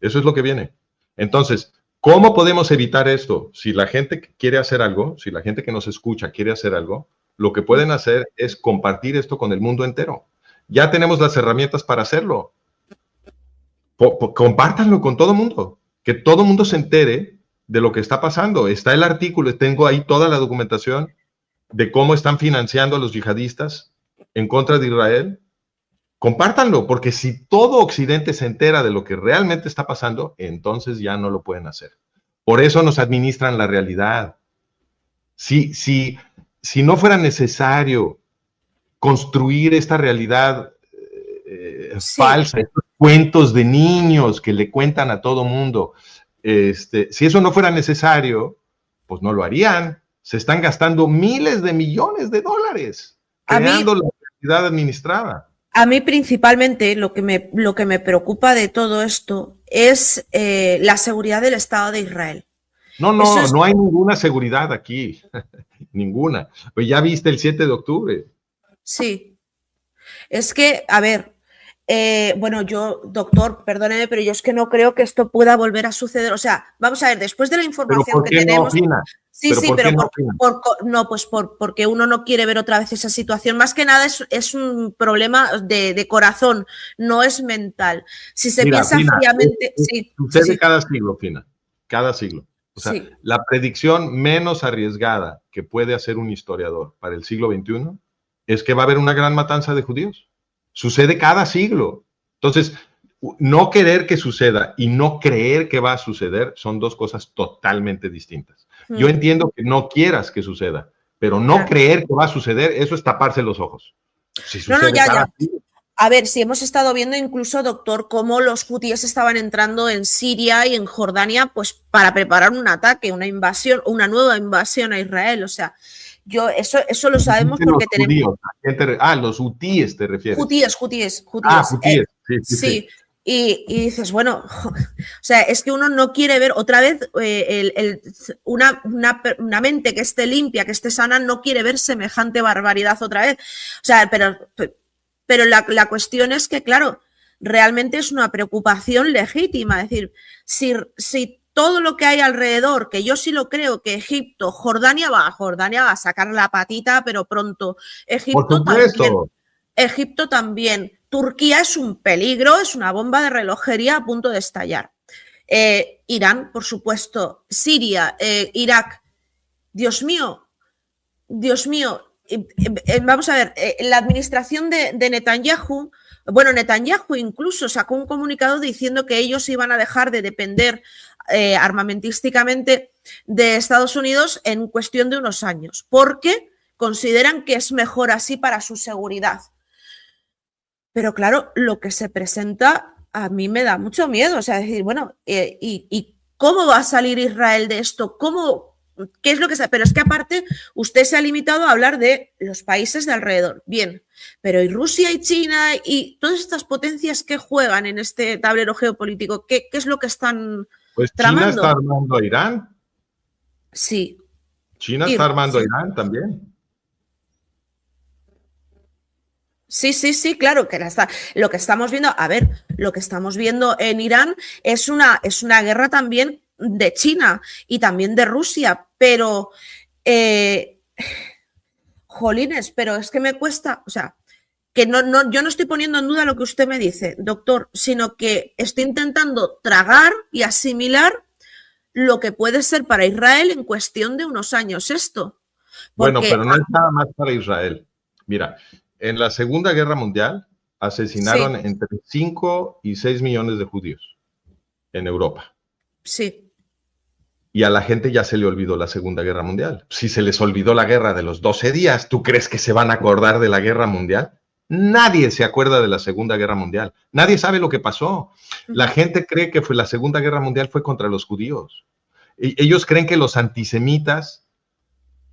Eso es lo que viene. Entonces, ¿cómo podemos evitar esto? Si la gente que quiere hacer algo, si la gente que nos escucha quiere hacer algo, lo que pueden hacer es compartir esto con el mundo entero. Ya tenemos las herramientas para hacerlo. Compártanlo con todo el mundo. Que todo el mundo se entere de lo que está pasando. Está el artículo, tengo ahí toda la documentación de cómo están financiando a los yihadistas en contra de Israel. Compártanlo, porque si todo Occidente se entera de lo que realmente está pasando, entonces ya no lo pueden hacer. Por eso nos administran la realidad. Si no fuera necesario construir esta realidad falsa, estos cuentos de niños que le cuentan a todo mundo, si eso no fuera necesario, pues no lo harían. Se están gastando miles de millones de dólares creando la realidad administrada. A mí principalmente lo que me preocupa de todo esto es la seguridad del Estado de Israel. No hay ninguna seguridad aquí, ninguna. Pues ya viste el 7 de octubre. Sí, es que, a ver, bueno, yo, doctor, perdóneme, pero yo es que no creo que esto pueda volver a suceder. O sea, vamos a ver, después de la información que tenemos... Sí, porque uno no quiere ver otra vez esa situación. Más que nada es un problema de corazón, no es mental. Si se piensa fríamente... Sucede cada siglo, Fina, cada siglo. O sea, la predicción menos arriesgada que puede hacer un historiador para el siglo XXI es que va a haber una gran matanza de judíos. Sucede cada siglo. Entonces, no querer que suceda y no creer que va a suceder son dos cosas totalmente distintas. Yo entiendo que no quieras que suceda, pero no creer que va a suceder, eso es taparse los ojos. Si sucede ya. A ver, si hemos estado viendo incluso, doctor, cómo los judíos estaban entrando en Siria y en Jordania, pues para preparar un ataque, una invasión, una nueva invasión a Israel. O sea, eso lo sabemos porque tenemos... los hutíes te refieres. Hutíes. Hutíes. Sí. Y dices, bueno, o sea, es que uno no quiere ver otra vez una mente que esté limpia, que esté sana, no quiere ver semejante barbaridad otra vez. O sea, pero la cuestión es que, claro, realmente es una preocupación legítima. Es decir, si todo lo que hay alrededor, que yo sí lo creo, que Jordania va a sacar la patita, pero pronto. Egipto también. Turquía es un peligro, es una bomba de relojería a punto de estallar. Irán, por supuesto, Siria, Irak. Dios mío, vamos a ver, la administración de Netanyahu, bueno, Netanyahu incluso sacó un comunicado diciendo que ellos iban a dejar de depender armamentísticamente de Estados Unidos en cuestión de unos años, porque consideran que es mejor así para su seguridad. Pero claro, lo que se presenta a mí me da mucho miedo. O sea, decir, bueno, ¿y cómo va a salir Israel de esto? ¿Qué es lo que se...? Pero es que aparte usted se ha limitado a hablar de los países de alrededor. Bien, pero ¿y Rusia y China y todas estas potencias que juegan en este tablero geopolítico? ¿Qué es lo que están tramando? China está armando a Irán. Sí. China está armando a Irán también. Sí, claro, que lo que estamos viendo, lo que estamos viendo en Irán es una guerra también de China y también de Rusia, pero jolines, pero es que me cuesta, o sea, que yo no estoy poniendo en duda lo que usted me dice, doctor, sino que estoy intentando tragar y asimilar lo que puede ser para Israel en cuestión de unos años esto. Bueno, pero no es nada más para Israel. Mira, en la Segunda Guerra Mundial asesinaron entre 5 y 6 millones de judíos en Europa. Sí. Y a la gente ya se le olvidó la Segunda Guerra Mundial. Si se les olvidó la guerra de los 12 días, ¿tú crees que se van a acordar de la Guerra Mundial? Nadie se acuerda de la Segunda Guerra Mundial. Nadie sabe lo que pasó. La gente cree que la Segunda Guerra Mundial fue contra los judíos. Ellos creen que los antisemitas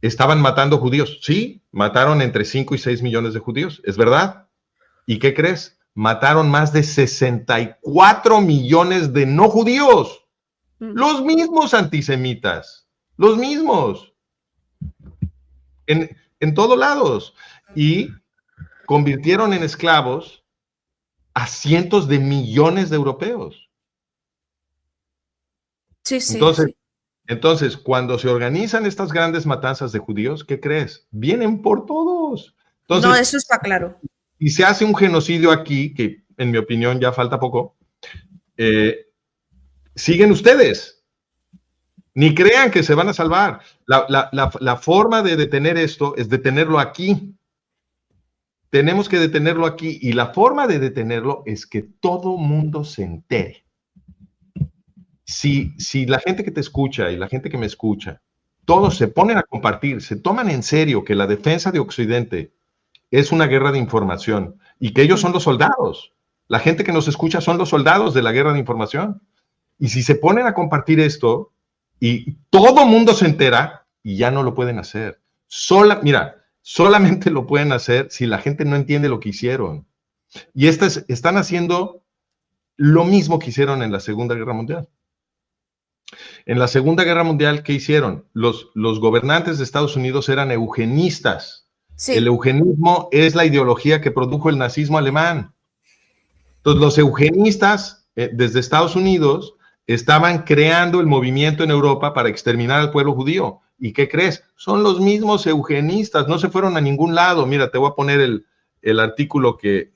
estaban matando judíos. Sí, mataron entre 5 y 6 millones de judíos, es verdad. ¿Y qué crees? Mataron más de 64 millones de no judíos. Los mismos antisemitas, los mismos. En todos lados. Y convirtieron en esclavos a cientos de millones de europeos. Sí, sí. Entonces, cuando se organizan estas grandes matanzas de judíos, ¿qué crees? Vienen por todos. Entonces, no, eso está claro. Y se hace un genocidio aquí, que en mi opinión ya falta poco, siguen ustedes. Ni crean que se van a salvar. La forma de detener esto es detenerlo aquí. Tenemos que detenerlo aquí. Y la forma de detenerlo es que todo mundo se entere. Si la gente que te escucha y la gente que me escucha, todos se ponen a compartir, se toman en serio que la defensa de Occidente es una guerra de información y que ellos son los soldados. La gente que nos escucha son los soldados de la guerra de información. Y si se ponen a compartir esto y todo mundo se entera, y ya no lo pueden hacer. Solamente lo pueden hacer si la gente no entiende lo que hicieron. Y están haciendo lo mismo que hicieron en la Segunda Guerra Mundial. En la Segunda Guerra Mundial, ¿qué hicieron? Los gobernantes de Estados Unidos eran eugenistas. Sí. El eugenismo es la ideología que produjo el nazismo alemán. Entonces, los eugenistas desde Estados Unidos estaban creando el movimiento en Europa para exterminar al pueblo judío. ¿Y qué crees? Son los mismos eugenistas, no se fueron a ningún lado. Mira, te voy a poner el artículo que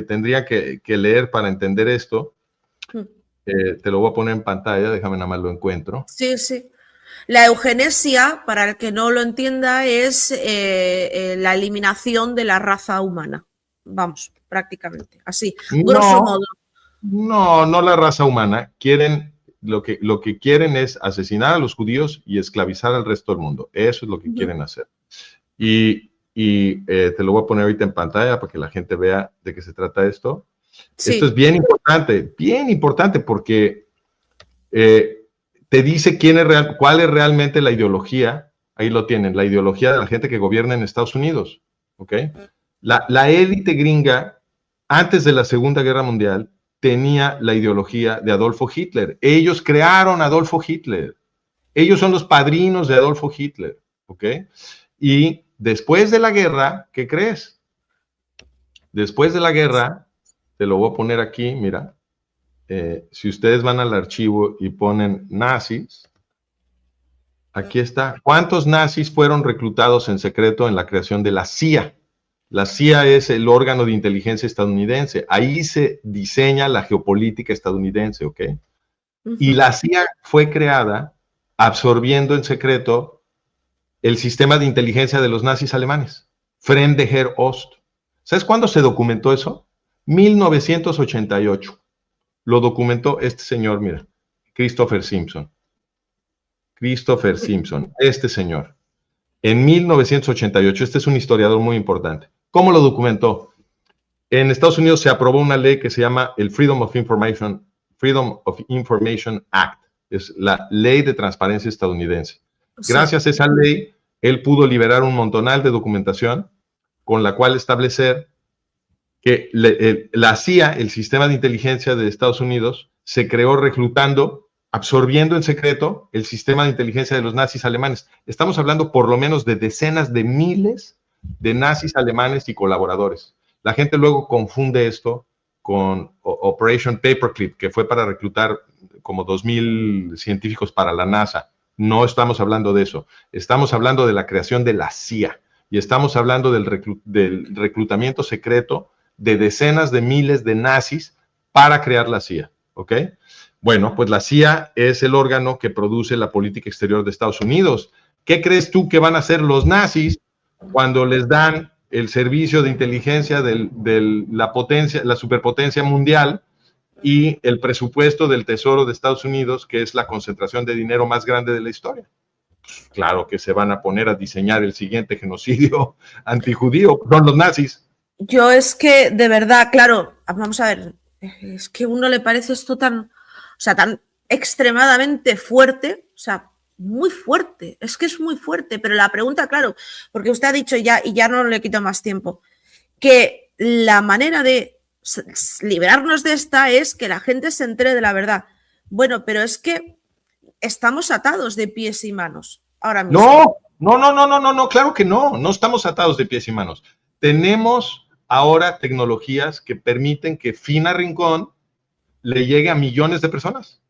tendría que leer para entender esto. Te lo voy a poner en pantalla, déjame nada más lo encuentro. Sí, sí. La eugenesia, para el que no lo entienda, es la eliminación de la raza humana. Vamos, prácticamente, así, grosso modo. No la raza humana. Lo que quieren es asesinar a los judíos y esclavizar al resto del mundo. Eso es lo que quieren hacer. Y te lo voy a poner ahorita en pantalla para que la gente vea de qué se trata esto. Sí. Esto es bien importante porque te dice cuál es realmente la ideología. Ahí lo tienen, la ideología de la gente que gobierna en Estados Unidos. ¿Okay? La élite gringa, antes de la Segunda Guerra Mundial, tenía la ideología de Adolfo Hitler. Ellos crearon a Adolfo Hitler. Ellos son los padrinos de Adolfo Hitler. ¿Okay? Y después de la guerra, ¿qué crees? Después de la guerra, te lo voy a poner aquí, mira. Si ustedes van al archivo y ponen nazis, aquí está. ¿Cuántos nazis fueron reclutados en secreto en la creación de la CIA? La CIA es el órgano de inteligencia estadounidense. Ahí se diseña la geopolítica estadounidense, ¿ok? Y la CIA fue creada absorbiendo en secreto el sistema de inteligencia de los nazis alemanes. Fremde Heer Ost. ¿Sabes cuándo se documentó eso? 1988. Lo documentó este señor, mira, Christopher Simpson. Christopher Simpson, este señor. En 1988, este es un historiador muy importante. ¿Cómo lo documentó? En Estados Unidos se aprobó una ley que se llama el Freedom of Information Act. Es la ley de transparencia estadounidense. Gracias a esa ley, él pudo liberar un montonal de documentación con la cual establecer que la CIA, el sistema de inteligencia de Estados Unidos, se creó reclutando, absorbiendo en secreto el sistema de inteligencia de los nazis alemanes. Estamos hablando por lo menos de decenas de miles de nazis alemanes y colaboradores. La gente luego confunde esto con Operation Paperclip, que fue para reclutar como 2,000 científicos para la NASA. No estamos hablando de eso. Estamos hablando de la creación de la CIA y estamos hablando del reclutamiento secreto de decenas de miles de nazis para crear la CIA, ¿ok? Bueno, pues la CIA es el órgano que produce la política exterior de Estados Unidos. ¿Qué crees tú que van a hacer los nazis cuando les dan el servicio de inteligencia de la superpotencia mundial y el presupuesto del Tesoro de Estados Unidos, que es la concentración de dinero más grande de la historia? Pues claro que se van a poner a diseñar el siguiente genocidio antijudío, son los nazis. Yo es que, de verdad, claro, vamos a ver, es que a uno le parece esto tan extremadamente fuerte O sea, muy fuerte, es que es muy fuerte. Pero la pregunta, claro, porque usted ha dicho ya, y ya no le quito más tiempo, que la manera de librarnos de esta es que la gente se entere de la verdad. Bueno, pero es que estamos atados de pies y manos ahora mismo. No, claro que no estamos atados de pies y manos. Tenemos ahora tecnologías que permiten que Fina Rincón le llegue a millones de personas.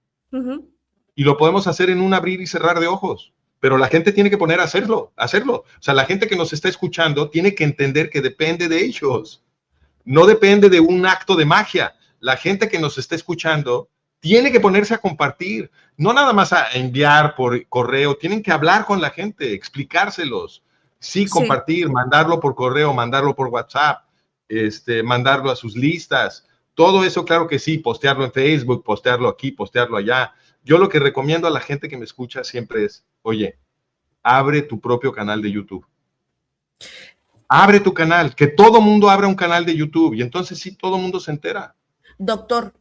Y lo podemos hacer en un abrir y cerrar de ojos. Pero la gente tiene que poner a hacerlo. O sea, la gente que nos está escuchando tiene que entender que depende de ellos. No depende de un acto de magia. La gente que nos está escuchando tiene que ponerse a compartir. No nada más a enviar por correo. Tienen que hablar con la gente, explicárselos. Sí, compartir, mandarlo por correo, mandarlo por WhatsApp, mandarlo a sus listas. Todo eso, claro que sí, postearlo en Facebook, postearlo aquí, postearlo allá. Yo lo que recomiendo a la gente que me escucha siempre es, oye, abre tu propio canal de YouTube. Abre tu canal, que todo mundo abra un canal de YouTube y entonces sí, todo mundo se entera. Doctor,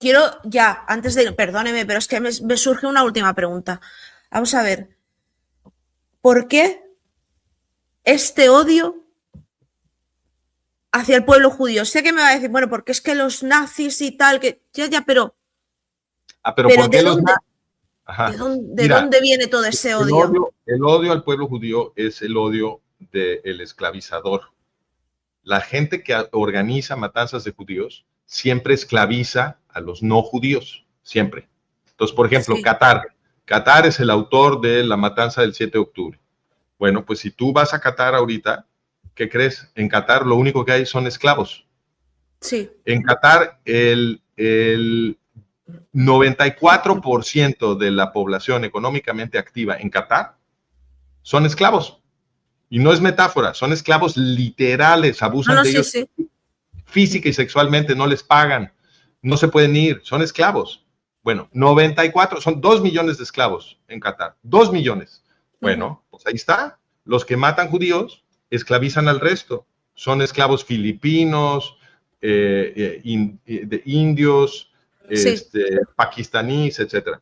quiero ya, antes de, perdóneme, pero es que me surge una última pregunta. Vamos a ver, ¿por qué este odio hacia el pueblo judío? Sé que me va a decir, bueno, porque es que los nazis y tal, que ya, pero... pero ¿por qué los nazis? ¿De dónde viene todo ese odio? El odio al pueblo judío es el odio del esclavizador. La gente que organiza matanzas de judíos siempre esclaviza a los no judíos, siempre. Entonces, por ejemplo, Qatar es el autor de la matanza del 7 de octubre. Bueno, pues si tú vas a Qatar ahorita, ¿qué crees? En Qatar lo único que hay son esclavos. Sí. En Qatar el 94% de la población económicamente activa en Qatar son esclavos. Y no es metáfora, son esclavos literales, abusan de ellos física y sexualmente, no les pagan, no se pueden ir, son esclavos. Bueno, 94, son 2 millones de esclavos en Qatar, 2 millones. Bueno, pues ahí está, los que matan judíos esclavizan al resto, son esclavos filipinos, de indios, pakistaníes, etc.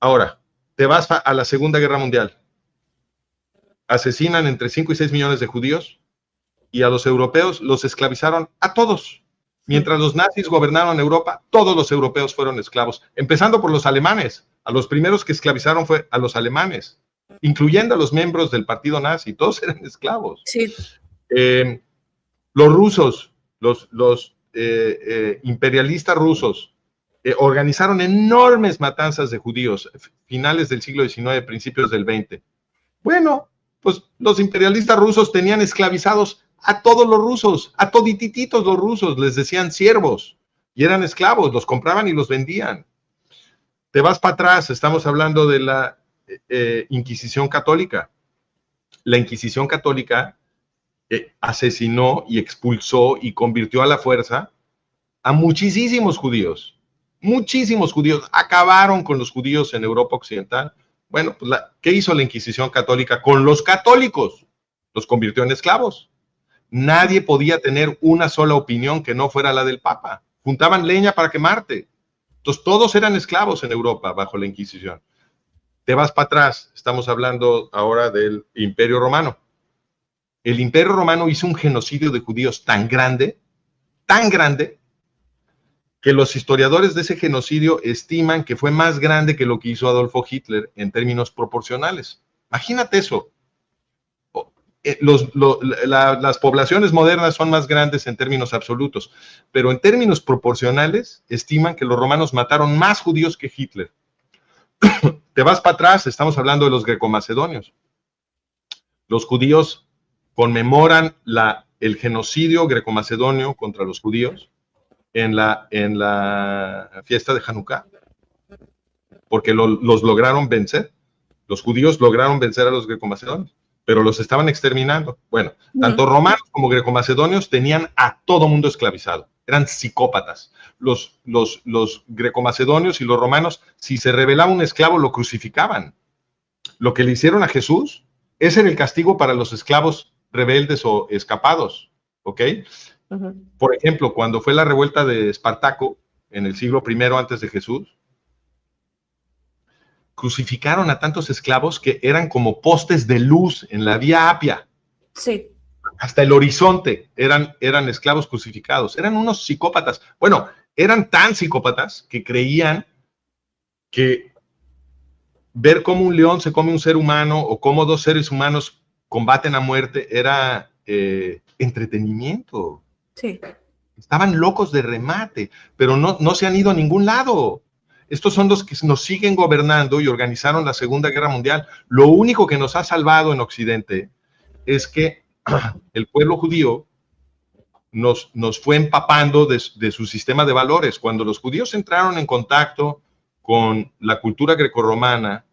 Ahora, te vas a la Segunda Guerra Mundial. Asesinan entre 5 y 6 millones de judíos y a los europeos los esclavizaron a todos. Mientras los nazis gobernaron Europa, todos los europeos fueron esclavos, empezando por los alemanes. A los primeros que esclavizaron fue a los alemanes, incluyendo a los miembros del partido nazi, todos eran esclavos. Sí. Los rusos, los imperialistas rusos, organizaron enormes matanzas de judíos, finales del siglo XIX, principios del XX. Bueno, pues los imperialistas rusos tenían esclavizados a todos los rusos, a toditititos los rusos, les decían siervos, y eran esclavos, los compraban y los vendían. Te vas para atrás, estamos hablando de la Inquisición Católica. La Inquisición Católica asesinó y expulsó y convirtió a la fuerza a muchísimos judíos, acabaron con los judíos en Europa Occidental. Bueno, pues ¿qué hizo la Inquisición Católica con los católicos? Los convirtió en esclavos. Nadie podía tener una sola opinión que no fuera la del Papa. Juntaban leña para quemarte. Entonces, todos eran esclavos en Europa bajo la Inquisición. Te vas para atrás, estamos hablando ahora del Imperio Romano. El Imperio Romano hizo un genocidio de judíos tan grande, que los historiadores de ese genocidio estiman que fue más grande que lo que hizo Adolfo Hitler en términos proporcionales. Imagínate eso. Las poblaciones modernas son más grandes en términos absolutos, pero en términos proporcionales estiman que los romanos mataron más judíos que Hitler. Te vas para atrás, estamos hablando de los greco-macedonios. Los judíos conmemoran el genocidio greco-macedonio contra los judíos en la fiesta de Hanukkah, porque los lograron vencer. Los judíos lograron vencer a los greco-macedonios, pero los estaban exterminando. Bueno, tanto romanos como greco-macedonios tenían a todo mundo esclavizado. Eran psicópatas. Los greco-macedonios y los romanos, si se rebelaba un esclavo, lo crucificaban. Lo que le hicieron a Jesús, ese era el castigo para los esclavos rebeldes o escapados, ¿ok? Por ejemplo, cuando fue la revuelta de Espartaco en el siglo I antes de Jesús, crucificaron a tantos esclavos que eran como postes de luz en la Vía Apia. Sí. Hasta el horizonte eran esclavos crucificados. Eran unos psicópatas. Bueno, eran tan psicópatas que creían que ver cómo un león se come un ser humano o cómo dos seres humanos combaten a muerte era entretenimiento. Sí. Estaban locos de remate, pero no se han ido a ningún lado. Estos son los que nos siguen gobernando y organizaron la Segunda Guerra Mundial. Lo único que nos ha salvado en Occidente es que el pueblo judío nos fue empapando de su sistema de valores. Cuando los judíos entraron en contacto con la cultura grecorromana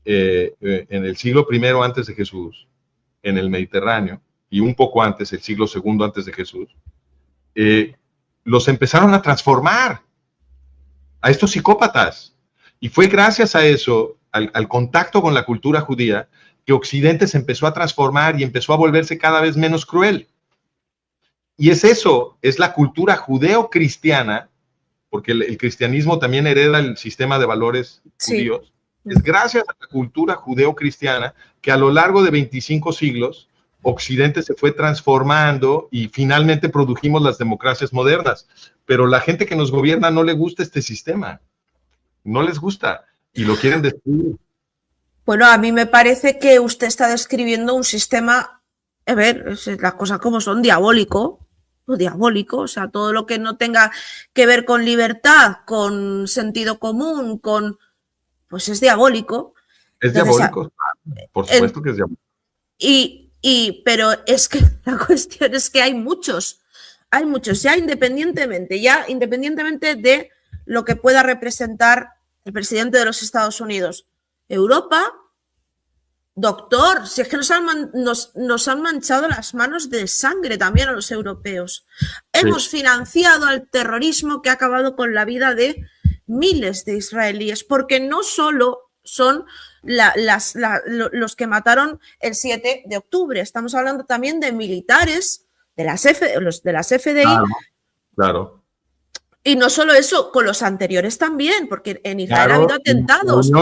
en el siglo I antes de Jesús, en el Mediterráneo, y un poco antes, el siglo II antes de Jesús, los empezaron a transformar a estos psicópatas. Y fue gracias a eso, al contacto con la cultura judía, que Occidente se empezó a transformar y empezó a volverse cada vez menos cruel. Y es eso, es la cultura judeo-cristiana, porque el cristianismo también hereda el sistema de valores judíos. Sí. Es gracias a la cultura judeo-cristiana que a lo largo de 25 siglos Occidente se fue transformando y finalmente produjimos las democracias modernas. Pero la gente que nos gobierna no le gusta este sistema. No les gusta y lo quieren destruir. Bueno, a mí me parece que usted está describiendo un sistema, a ver, las cosas como son, diabólico, o sea, todo lo que no tenga que ver con libertad, con sentido común, pues es diabólico. Es diabólico, por supuesto que es diabólico. Pero es que la cuestión es que hay muchos, ya independientemente de lo que pueda representar el presidente de los Estados Unidos. Europa, doctor, si es que nos han manchado las manos de sangre también a los europeos. Sí. Hemos financiado al terrorismo que ha acabado con la vida de miles de israelíes, porque no solo son los que mataron el 7 de octubre, estamos hablando también de militares, de las FDI. Claro. Y no solo eso, con los anteriores también, porque en Israel ha habido atentados. La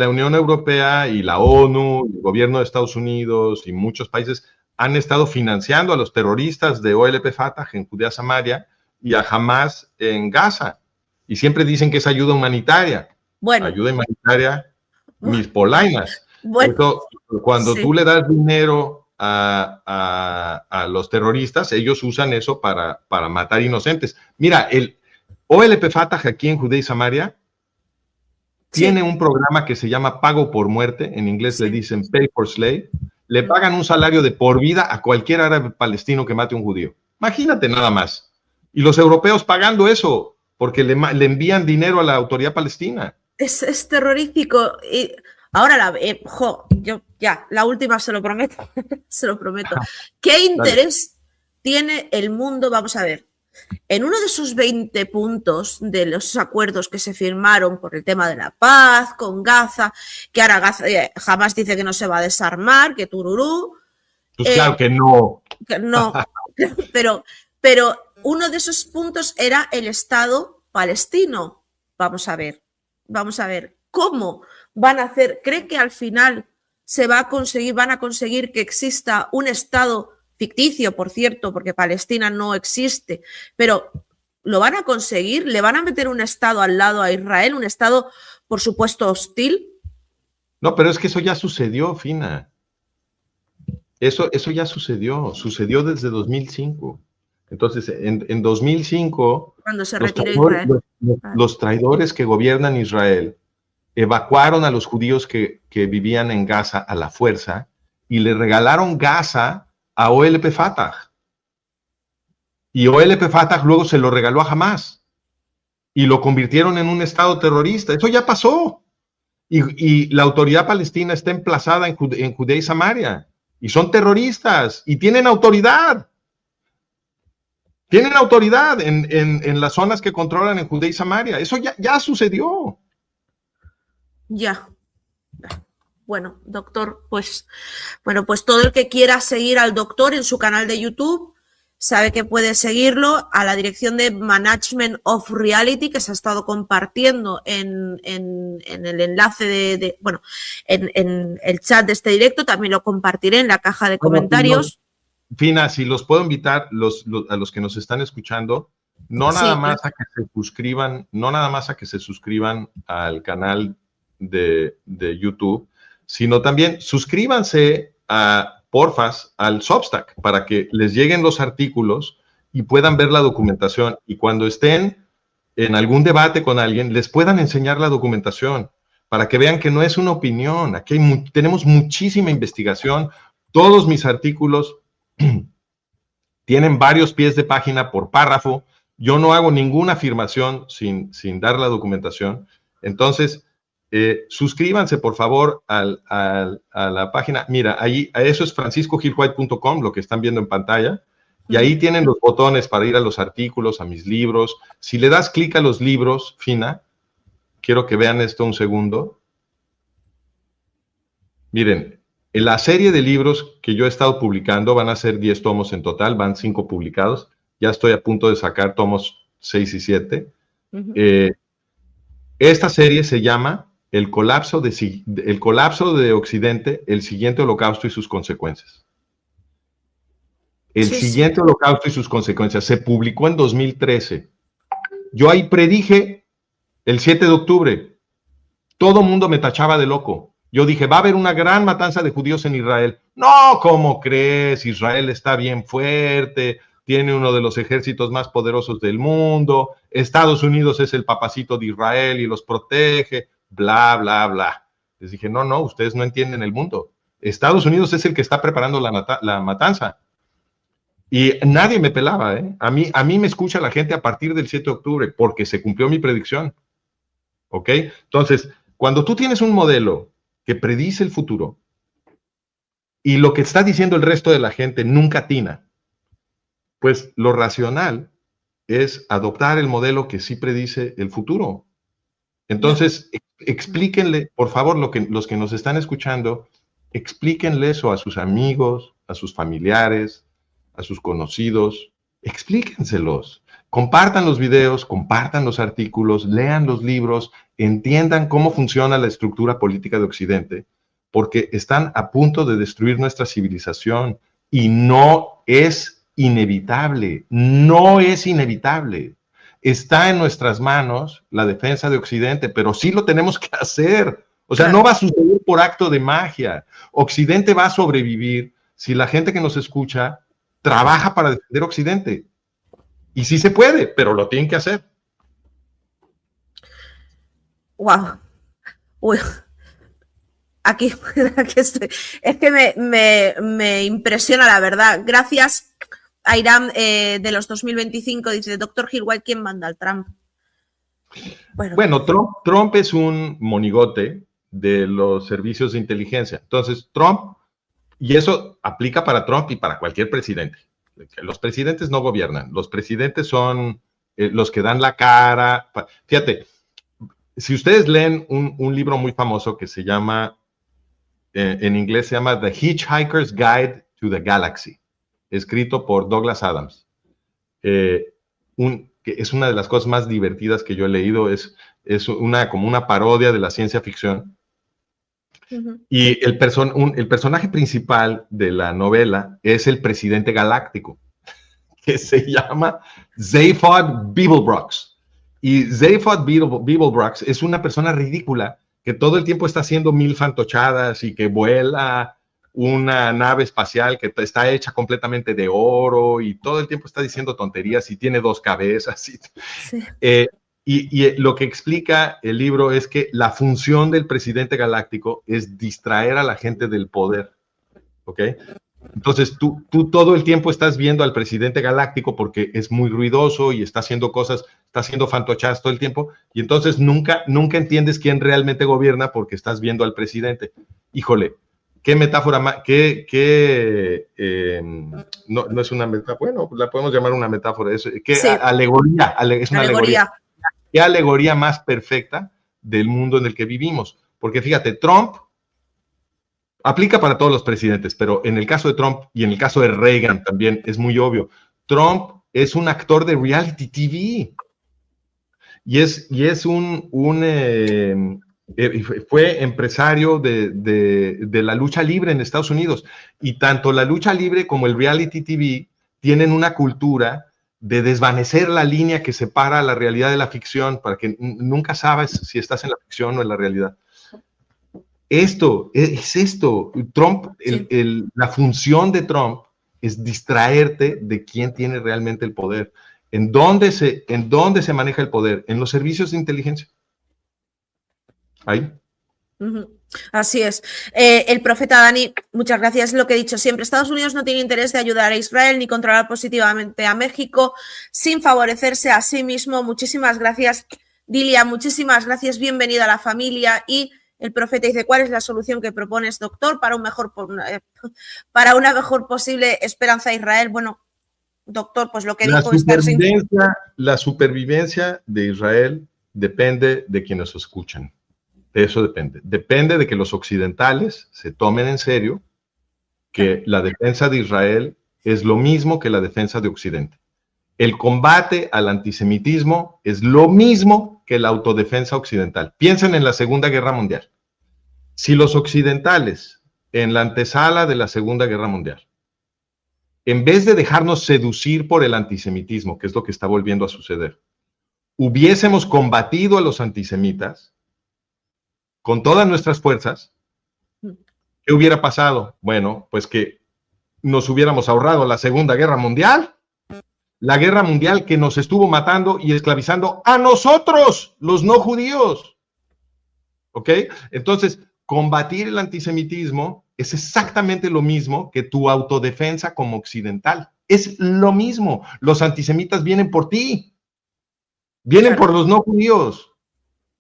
Unión Europea y la ONU, el gobierno de Estados Unidos y muchos países han estado financiando a los terroristas de OLP Fatah en Judea Samaria y a Hamas en Gaza. Y siempre dicen que es ayuda humanitaria. Bueno. Ayuda humanitaria, mis polainas. Bueno. Entonces, cuando tú le das dinero a los terroristas, ellos usan eso para matar inocentes. Mira, el OLP Fatah aquí en Judea y Samaria tiene un programa que se llama Pago por Muerte, en inglés le dicen Pay for Slay, le pagan un salario de por vida a cualquier árabe palestino que mate a un judío. Imagínate nada más. Y los europeos pagando eso, porque le envían dinero a la autoridad palestina. Es terrorífico. Y ahora la última se lo prometo. Se lo prometo. ¿Qué interés tiene el mundo? Vamos a ver. En uno de esos 20 puntos de los acuerdos que se firmaron por el tema de la paz con Gaza, que ahora Gaza jamás dice que no se va a desarmar, que tururú. Pues claro que no. Que no. pero uno de esos puntos era el Estado palestino. Vamos a ver. ¿Cómo van a hacer? ¿Cree que al final van a conseguir que exista un Estado ficticio, por cierto, porque Palestina no existe, pero lo van a conseguir? ¿Le van a meter un Estado al lado a Israel? ¿Un Estado, por supuesto, hostil? No, pero es que eso ya sucedió, Fina. Eso ya sucedió desde 2005. Entonces, en 2005, cuando se retiró Israel, los traidores que gobiernan Israel evacuaron a los judíos que vivían en Gaza a la fuerza y le regalaron Gaza a OLP Fatah. Y OLP Fatah luego se lo regaló a Hamas y lo convirtieron en un estado terrorista. Eso ya pasó. Y la autoridad palestina está emplazada en Judea y Samaria. Y son terroristas y tienen autoridad. Tienen autoridad en las zonas que controlan en Judea y Samaria. Eso ya sucedió. Ya. Bueno, doctor, pues todo el que quiera seguir al doctor en su canal de YouTube, sabe que puede seguirlo a la dirección de Management of Reality, que se ha estado compartiendo en el enlace bueno, en el chat de este directo. También lo compartiré en la caja de comentarios. Fina, si los puedo invitar a los que nos están escuchando, no nada más a que se suscriban, no nada más a que se suscriban al canal de YouTube, sino también suscríbanse porfas al Substack para que les lleguen los artículos y puedan ver la documentación, y cuando estén en algún debate con alguien les puedan enseñar la documentación para que vean que no es una opinión. Aquí tenemos muchísima investigación. Todos mis artículos tienen varios pies de página por párrafo. Yo no hago ninguna afirmación sin dar la documentación. Entonces, suscríbanse, por favor, a la página. Mira, ahí, eso es franciscogilwhite.com, lo que están viendo en pantalla. Y ahí tienen los botones para ir a los artículos, a mis libros. Si le das clic a los libros, Fina, quiero que vean esto un segundo. Miren, en la serie de libros que yo he estado publicando, van a ser 10 tomos en total, van 5 publicados. Ya estoy a punto de sacar tomos 6 y 7. Esta serie se llama El colapso de Occidente, el siguiente holocausto y sus consecuencias. El siguiente holocausto y sus consecuencias. Se publicó en 2013. Yo ahí predije el 7 de octubre. Todo mundo me tachaba de loco. Yo dije, va a haber una gran matanza de judíos en Israel. No, ¿cómo crees? Israel está bien fuerte, tiene uno de los ejércitos más poderosos del mundo, Estados Unidos es el papacito de Israel y los protege, bla, bla, bla. Les dije, no, ustedes no entienden el mundo. Estados Unidos es el que está preparando la matanza. Y nadie me pelaba, ¿eh? A mí me escucha la gente a partir del 7 de octubre, porque se cumplió mi predicción. ¿Ok? Entonces, cuando tú tienes un modelo que predice el futuro y lo que está diciendo el resto de la gente nunca atina, pues lo racional es adoptar el modelo que sí predice el futuro. Entonces, explíquenle, por favor, los que nos están escuchando, explíquenle eso a sus amigos, a sus familiares, a sus conocidos, explíquenselos. Compartan los videos, compartan los artículos, lean los libros, entiendan cómo funciona la estructura política de Occidente, porque están a punto de destruir nuestra civilización y no es inevitable, no es inevitable. Está en nuestras manos la defensa de Occidente, pero sí lo tenemos que hacer. O sea, no va a suceder por acto de magia. Occidente va a sobrevivir si la gente que nos escucha trabaja para defender Occidente. Y sí se puede, pero lo tienen que hacer. Wow. Uy. Aquí estoy. Es que me impresiona, la verdad. Gracias a Irán de los 2025, dice Dr. Gil White, ¿quién manda al Trump? Bueno, Trump es un monigote de los servicios de inteligencia. Entonces, Trump, y eso aplica para Trump y para cualquier presidente. Los presidentes no gobiernan, los presidentes son los que dan la cara. Fíjate, si ustedes leen un libro muy famoso que se llama, en inglés se llama The Hitchhiker's Guide to the Galaxy, escrito por Douglas Adams, que es una de las cosas más divertidas que yo he leído, es como una parodia de la ciencia ficción. Y el personaje principal de la novela es el presidente galáctico, que se llama Zaphod Beeblebrox. Y Zaphod Beeblebrox es una persona ridícula que todo el tiempo está haciendo mil fantochadas y que vuela una nave espacial que está hecha completamente de oro y todo el tiempo está diciendo tonterías y tiene 2 cabezas. Y lo que explica el libro es que la función del presidente galáctico es distraer a la gente del poder, ¿ok? Entonces tú todo el tiempo estás viendo al presidente galáctico porque es muy ruidoso y está haciendo cosas, está haciendo fantochadas todo el tiempo, y entonces nunca entiendes quién realmente gobierna porque estás viendo al presidente. Híjole, qué metáfora más, no es una metáfora, bueno, la podemos llamar una metáfora, alegoría, es una alegoría. ¿Qué alegoría más perfecta del mundo en el que vivimos? Porque fíjate, Trump aplica para todos los presidentes, pero en el caso de Trump y en el caso de Reagan también es muy obvio. Trump es un actor de reality TV fue empresario de la lucha libre en Estados Unidos, y tanto la lucha libre como el reality TV tienen una cultura de desvanecer la línea que separa la realidad de la ficción, para que nunca sabes si estás en la ficción o en la realidad. Trump, sí. La función de Trump es distraerte de quién tiene realmente el poder. ¿En dónde se maneja el poder? En los servicios de inteligencia. Ahí. Así es. El profeta Dani, muchas gracias. Lo que he dicho siempre, Estados Unidos no tiene interés de ayudar a Israel ni controlar positivamente a México sin favorecerse a sí mismo. Muchísimas gracias, Dilia, muchísimas gracias, bienvenida a la familia. Y el profeta dice, ¿cuál es la solución que propones, doctor, para una mejor posible esperanza a Israel? Bueno, doctor, pues lo que dijo es la supervivencia de Israel depende de quienes nos escuchan. De eso depende. Depende de que los occidentales se tomen en serio que la defensa de Israel es lo mismo que la defensa de Occidente. El combate al antisemitismo es lo mismo que la autodefensa occidental. Piensen en la Segunda Guerra Mundial. Si los occidentales, en la antesala de la Segunda Guerra Mundial, en vez de dejarnos seducir por el antisemitismo, que es lo que está volviendo a suceder, hubiésemos combatido a los antisemitas con todas nuestras fuerzas, ¿qué hubiera pasado? Bueno, pues que nos hubiéramos ahorrado la Segunda Guerra Mundial, la guerra mundial que nos estuvo matando y esclavizando a nosotros, los no judíos. ¿Ok? Entonces, combatir el antisemitismo es exactamente lo mismo que tu autodefensa como occidental. Es lo mismo. Los antisemitas vienen por ti. Vienen por los no judíos.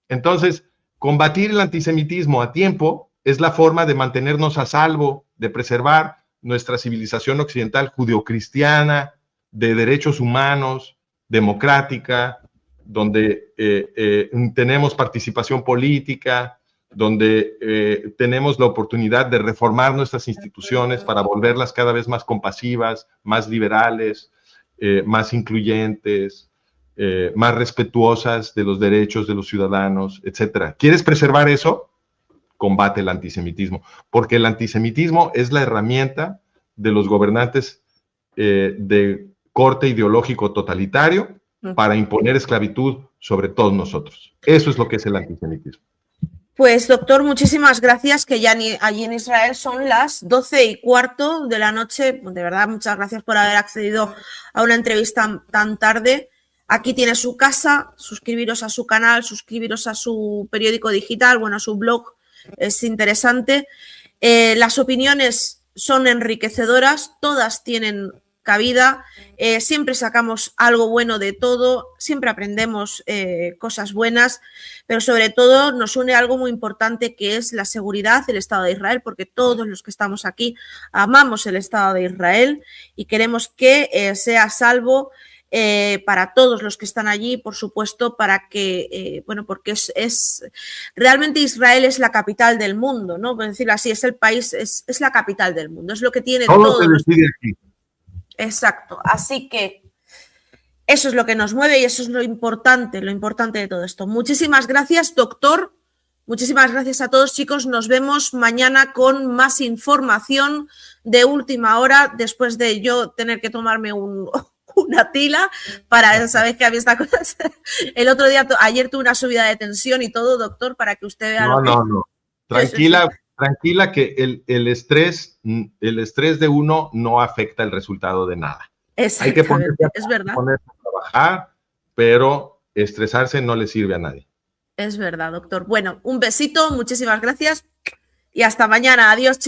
Entonces, combatir el antisemitismo a tiempo es la forma de mantenernos a salvo, de preservar nuestra civilización occidental judeocristiana, de derechos humanos, democrática, donde tenemos participación política, donde tenemos la oportunidad de reformar nuestras instituciones para volverlas cada vez más compasivas, más liberales, más incluyentes, más respetuosas de los derechos de los ciudadanos, etc. ¿Quieres preservar eso? Combate el antisemitismo, porque el antisemitismo es la herramienta de los gobernantes de corte ideológico totalitario para imponer esclavitud sobre todos nosotros. Eso es lo que es el antisemitismo. Pues, doctor, muchísimas gracias, que ya allí en Israel son las 12:15 de la noche. De verdad, muchas gracias por haber accedido a una entrevista tan tarde. Aquí tiene su casa, suscribiros a su canal, suscribiros a su periódico digital, bueno, a su blog, es interesante. Las opiniones son enriquecedoras, todas tienen cabida, siempre sacamos algo bueno de todo, siempre aprendemos cosas buenas, pero sobre todo nos une algo muy importante, que es la seguridad del Estado de Israel, porque todos los que estamos aquí amamos el Estado de Israel y queremos que sea salvo para todos los que están allí, por supuesto, para que, bueno, porque realmente Israel es la capital del mundo, ¿no? Por decirlo así, es el país, es la capital del mundo, es lo que tiene todo. Se decide aquí. Exacto, así que eso es lo que nos mueve y eso es lo importante de todo esto. Muchísimas gracias, doctor. Muchísimas gracias a todos, chicos. Nos vemos mañana con más información de última hora, después de yo tener que tomarme una tila para saber que había esta cosa. El otro día, ayer tuve una subida de tensión y todo, doctor, para que usted vea No. Tranquila que el estrés de uno no afecta el resultado de nada. Hay que ponerse a trabajar, pero estresarse no le sirve a nadie. Es verdad, doctor. Bueno, un besito, muchísimas gracias y hasta mañana. Adiós, chicos.